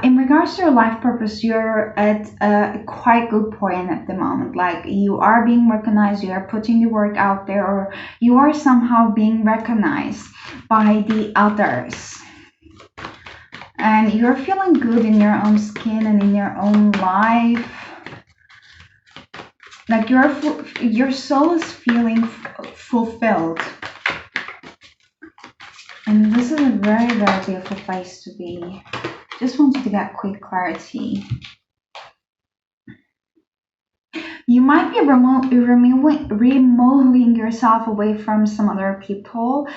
Speaker 1: In regards to your life purpose, you're at a quite good point at the moment. Like you are being recognized, you are putting the work out there, or you are somehow being recognized by the others. And you're feeling good in your own skin and in your own life. Like your soul is feeling fulfilled. And this is a very beautiful place to be. Just wanted to get quick clarity. You might be removing yourself away from some other people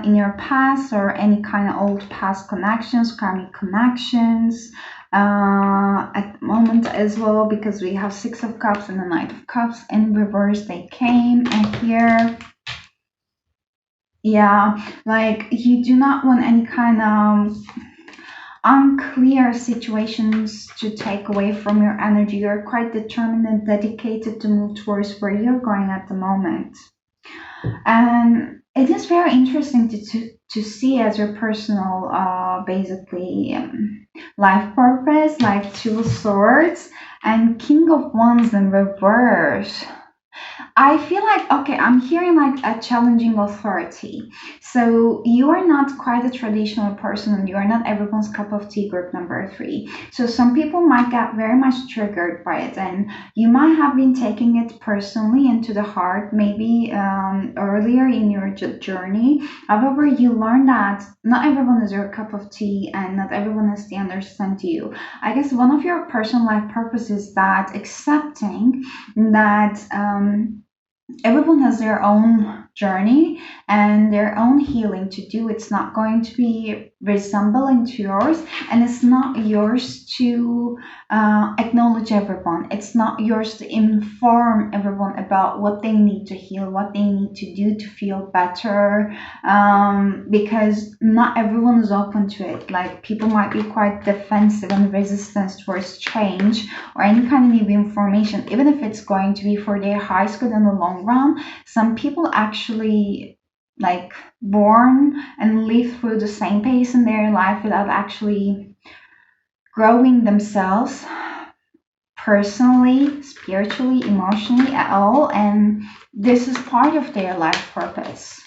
Speaker 1: in your past or any kind of old past connections, karmic connections at the moment as well, because we have Six of Cups and the Knight of Cups in reverse. They came and here. Yeah, like you do not want any kind of unclear situations to take away from your energy. You're quite determined and dedicated to move towards where you're going at the moment. And it is very interesting to see as your personal basically life purpose, like Two of Swords and King of Wands in reverse. I feel like, okay, I'm hearing like a challenging authority. So you are not quite a traditional person and you are not everyone's cup of tea, group number three. So some people might get very much triggered by it and you might have been taking it personally into the heart, maybe earlier in your journey. However, you learn that not everyone is your cup of tea and not everyone is the understand you. I guess one of your personal life purposes is that accepting that everyone has their own journey and their own healing to do. It's not going to be resembling to yours, and it's not yours to acknowledge everyone. It's not yours to inform everyone about what they need to heal, what they need to do to feel better, because not everyone is open to it. Like people might be quite defensive and resistant towards change or any kind of new information, even if it's going to be for their highest good in the long run. Some people actually like born and live through the same pace in their life without actually growing themselves personally, spiritually, emotionally at all. And this is part of their life purpose.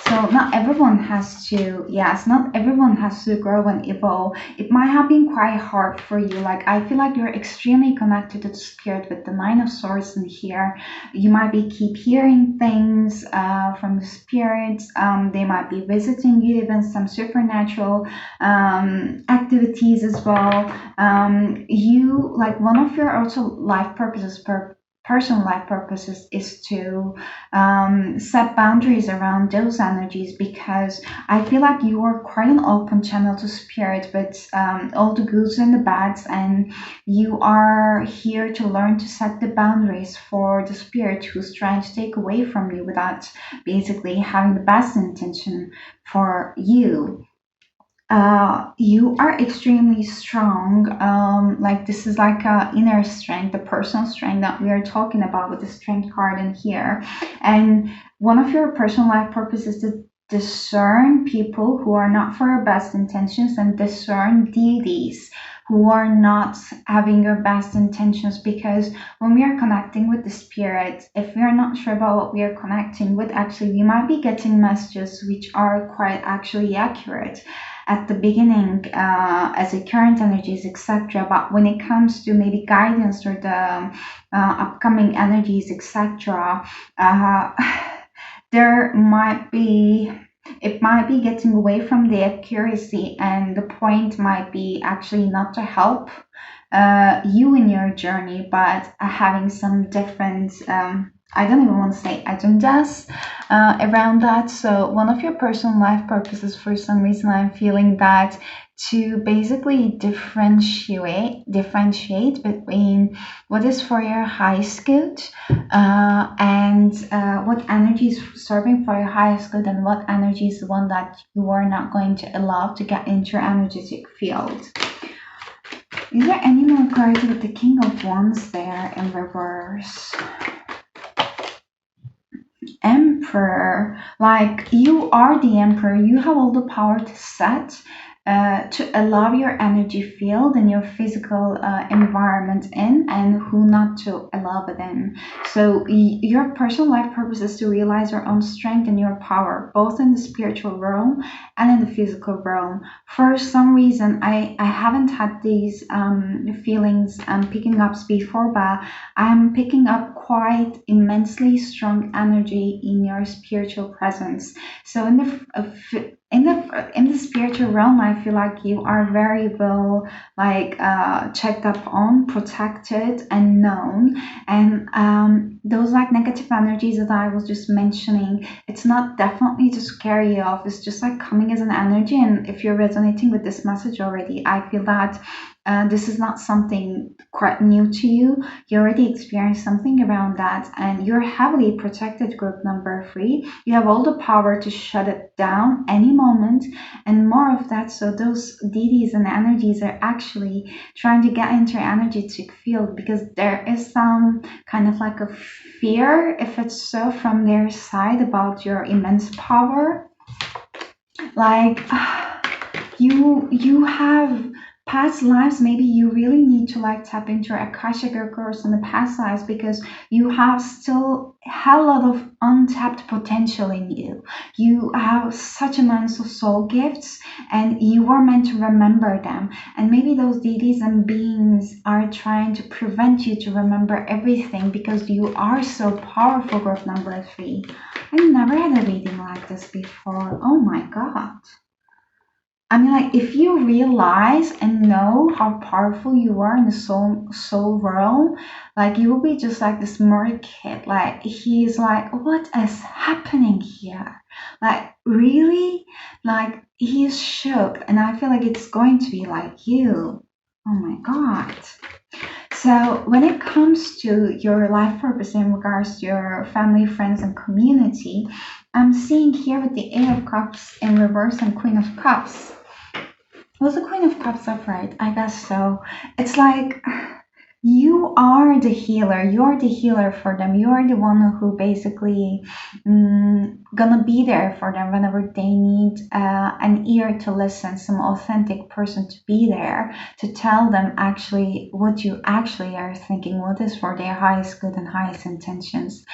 Speaker 1: So not everyone has to, yes, not everyone has to grow and evolve. It might have been quite hard for you. Like, I feel like you're extremely connected to the spirit with the Nine of Swords in here. You might be keep hearing things from the spirits. They might be visiting you, even some supernatural activities as well. You, like, one of your also life purposes, personal life purposes, is to set boundaries around those energies, because I feel like you are quite an open channel to spirit with all the goods and the bads, and you are here to learn to set the boundaries for the spirit who's trying to take away from you without basically having the best intention for you. You are extremely strong. Like, this is like a inner strength, the personal strength that we are talking about with the strength card in here. And one of your personal life purposes is to discern people who are not for your best intentions, and discern deities who are not having your best intentions. Because when we are connecting with the spirit, if we are not sure about what we are connecting with, actually we might be getting messages which are quite actually accurate at the beginning, as a current energies, etc. But when it comes to maybe guidance or the upcoming energies, etc., uh, there might be, it might be getting away from the accuracy, and the point might be actually not to help you in your journey, but having some different, I don't even want to say agendas around that. So one of your personal life purposes, for some reason I'm feeling that, to basically differentiate between what is for your highest good, and what energy is serving for your highest good, and what energy is the one that you are not going to allow to get into your energetic field. Is there any more cards with the King of Wands there in reverse? Emperor. Like, you are the emperor. You have all the power to set, to allow your energy field and your physical environment in, and who not to allow it in. So your personal life purpose is to realize your own strength and your power, both in the spiritual realm and in the physical realm. For some reason, I haven't had these feelings picking ups before, but I'm picking up quite immensely strong energy in your spiritual presence. So in the spiritual realm, I feel like you are very well, like, checked up on, protected, and known. And those, like, negative energies that I was just mentioning, it's not definitely to scare you off. It's just like coming as an energy. And if you're resonating with this message already, I feel that this is not something quite new to you. You already experienced something around that, and you're heavily protected, group number 3. You have all the power to shut it down any moment, and more of that. So those deities and energies are actually trying to get into your energetic field, because there is some kind of like a fear, if it's so, from their side about your immense power. Like, you have past lives. Maybe you really need to, like, tap into your akashic records in the past lives, because you have still a lot of untapped potential in you. You have such amounts of soul gifts, and you are meant to remember them. And maybe those deities and beings are trying to prevent you to remember everything, because you are so powerful, group number 3. I never had a reading like this before. Oh my god. I mean, like, if you realize and know how powerful you are in the soul realm, like, you will be just like this mermaid kid. Like, he's like, what is happening here? Like, really? Like, he's shook, and I feel like it's going to be like you. Oh my god. So when it comes to your life purpose in regards to your family, friends, and community, I'm seeing here with the Eight of Cups in reverse and Queen of Cups. Was the Queen of Cups upright? I guess so. It's like You are the healer. You're the healer for them. You're the one who basically gonna be there for them whenever they need an ear to listen, some authentic person to be there to tell them actually what you actually are thinking, what is for their highest good and highest intentions.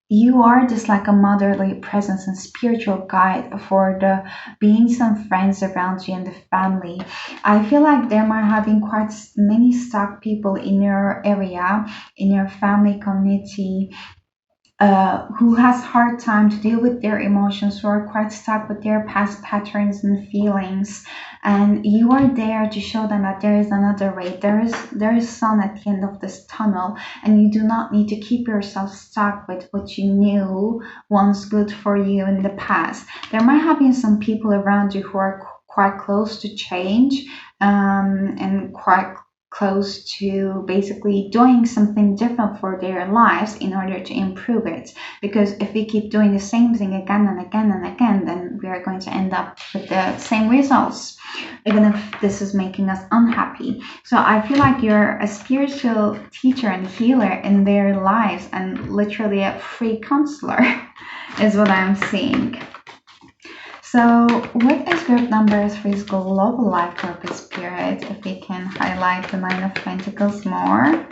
Speaker 1: You are just like a motherly presence and spiritual guide for the beings and friends around you and the family. I feel like there might have been quite many stuck people in your area, in your family community, who has hard time to deal with their emotions, who are quite stuck with their past patterns and feelings, and you are there to show them that there is another way. There is sun at the end of this tunnel, and you do not need to keep yourself stuck with what you knew once good for you in the past. There might have been some people around you who are quite close to change, and quite close to basically doing something different for their lives in order to improve it. Because if we keep doing the same thing again and again and again, then we are going to end up with the same results, even if this is making us unhappy. So I feel like you're a spiritual teacher and healer in their lives, and literally a free counselor is what I'm seeing. So, what is group number three's global life purpose spirit? If we can highlight the Nine of Pentacles more.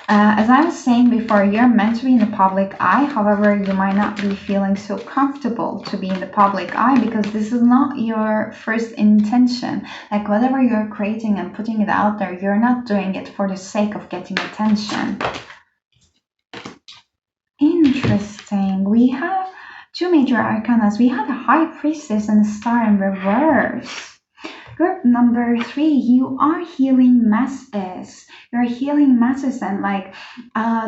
Speaker 1: As I was saying before, you're meant to be in the public eye. However, you might not be feeling so comfortable to be in the public eye because this is not your first intention. Like whatever you're creating and putting it out there, you're not doing it for the sake of getting attention. Interesting. We have two major arcanas. We have the High Priestess and the Star in reverse. Group number three, you are healing masses. You're healing masses, and like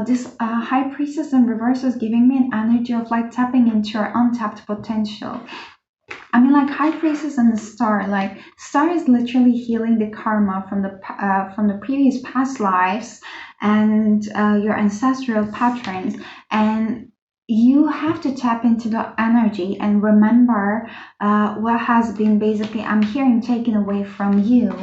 Speaker 1: this High Priestess in reverse is giving me an energy of like tapping into your untapped potential. I mean, like High Priestess and the Star, like Star is literally healing the karma from the previous past lives and your ancestral patterns, and you have to tap into the energy and remember what has been basically, I'm hearing, taken away from you.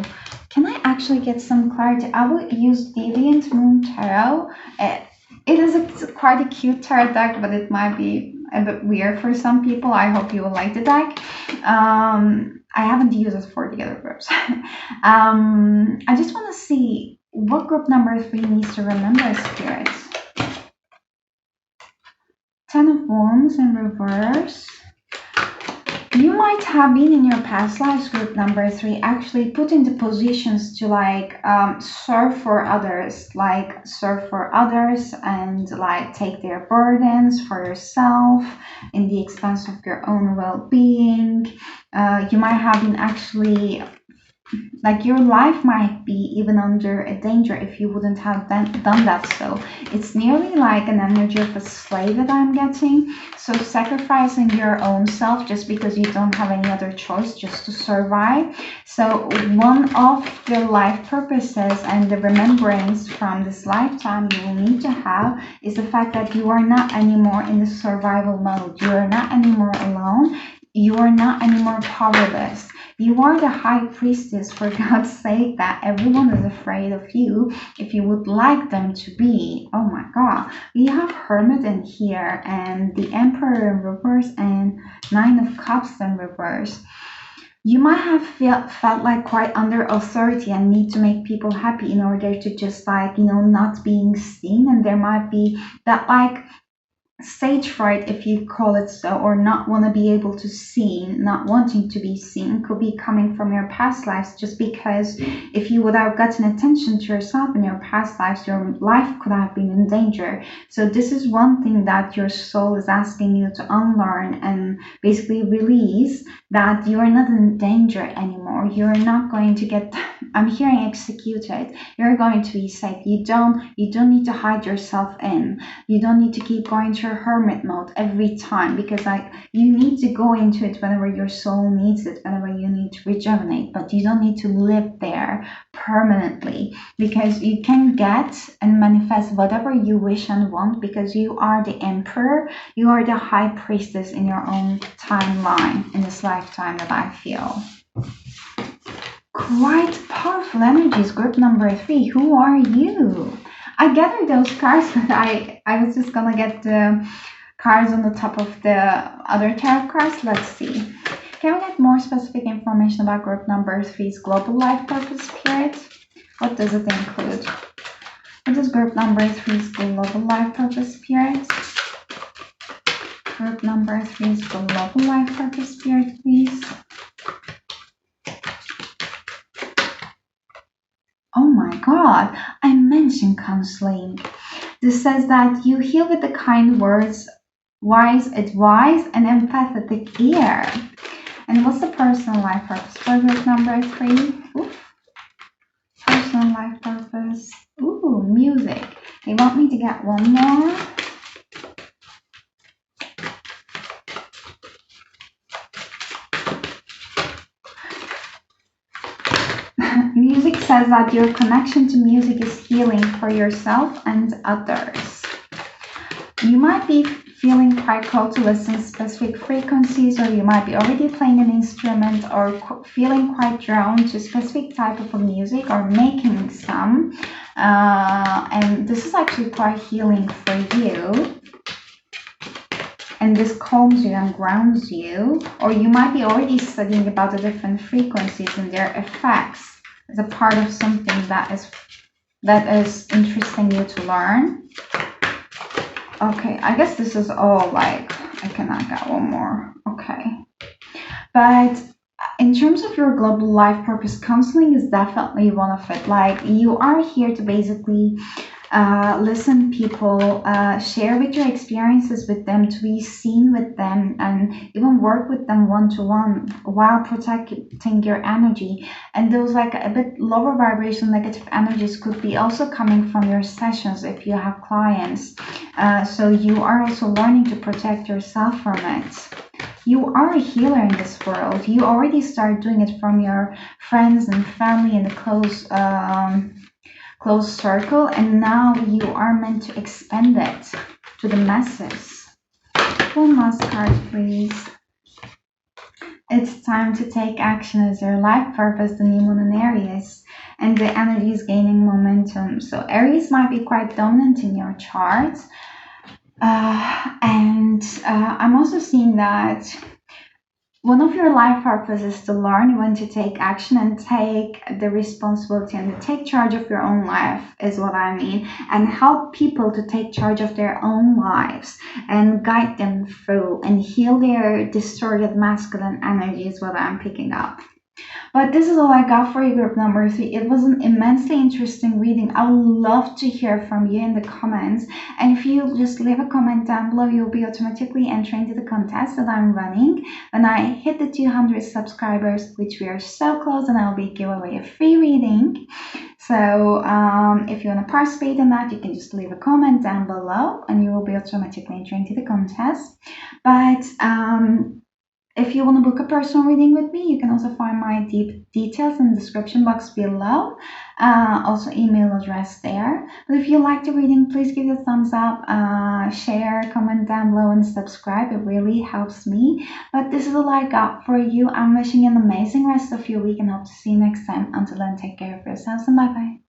Speaker 1: Can I actually get some clarity? I will use Deviant Moon Tarot. It is quite a cute tarot deck, but it might be a bit weird for some people. I hope you will like the deck. I haven't used it for the other groups. I just want to see what group number three needs to remember, spirits. Ten of Wands in reverse. You might have been in your past lives, group number three, actually put into positions to like serve for others, and like take their burdens for yourself in the expense of your own well-being. You might have been actually, like your life might be even under a danger if you wouldn't have done that. So it's nearly like an energy of a slave that I'm getting. So sacrificing your own self just because you don't have any other choice, just to survive. So one of your life purposes and the remembrance from this lifetime you will need to have is the fact that you are not anymore in the survival mode. You are not anymore alone. You are not anymore powerless. You are the High Priestess, for God's sake, that everyone is afraid of you if you would like them to be. Oh my God. We have Hermit in here, and the Emperor in reverse, and Nine of Cups in reverse. You might have felt like quite under authority and need to make people happy in order to just like, not being seen. And there might be that like stage fright, if you call it so, or not want to be able to seen, not wanting to be seen, could be coming from your past lives, just because if you would have gotten attention to yourself in your past lives, your life could have been in danger. So this is one thing that your soul is asking you to unlearn and basically release, that you are not in danger anymore. You're not going to get, I'm hearing, executed. You're going to be safe. You don't need to hide yourself in. You don't need to keep going to hermit mode every time, because you need to go into it whenever your soul needs it, whenever you need to rejuvenate, but you don't need to live there permanently, because you can get and manifest whatever you wish and want, because you are the Emperor, you are the High Priestess in your own timeline in this lifetime that I feel. Quite powerful energies, group number 3. Who are you? I gathered those cards, but I was just gonna get the cards on the top of the other tarot cards. Let's see. Can we get more specific information about group number 3's global life purpose spirit? What does it include? What is group number 3's global life purpose spirit? Group number 3's global life purpose spirit, please. Oh my God, I mentioned counseling. This says that you heal with the kind words, wise advice, and empathetic ear. And what's the personal life purpose for group number 3? Ooh. Personal life purpose. Ooh, music. They want me to get one more. Music says that your connection to music is healing for yourself and others. You might be feeling quite called to listen to specific frequencies, or you might be already playing an instrument or feeling quite drawn to a specific type of music or making some. And this is actually quite healing for you. And this calms you and grounds you. Or you might be already studying about the different frequencies and their effects as a part of something that is interesting you to learn. Okay, I guess this is all like, I cannot get one more. Okay. But in terms of your global life purpose, counseling is definitely one of it. Like, you are here to basically listen people, share with your experiences with them, to be seen with them, and even work with them one-to-one while protecting your energy. And those like a bit lower vibration negative energies could be also coming from your sessions if you have clients. So you are also learning to protect yourself from it. You are a healer in this world. You already start doing it from your friends and family and the close circle, and now you are meant to expand it to the masses. One last card, please. It's time to take action as your life purpose, the new moon in Aries, and the energy is gaining momentum. So Aries might be quite dominant in your chart. I'm also seeing that one of your life purposes is to learn when to take action and take the responsibility and to take charge of your own life, is what I mean, and help people to take charge of their own lives and guide them through and heal their distorted masculine energy, is what I'm picking up. But this is all I got for you, group number 3. It was an immensely interesting reading. I would love to hear from you in the comments. And if you just leave a comment down below, you'll be automatically entering into the contest that I'm running when I hit the 200 subscribers, which we are so close, and I'll be giving away a free reading. So if you want to participate in that, you can just leave a comment down below and you will be automatically entering into the contest. But if you want to book a personal reading with me, you can also find my details in the description box below. Also email address there. But if you like the reading, please give it a thumbs up, share, comment down below, and subscribe. It really helps me. But this is all I got for you. I'm wishing you an amazing rest of your week and hope to see you next time. Until then, take care of yourselves and bye-bye.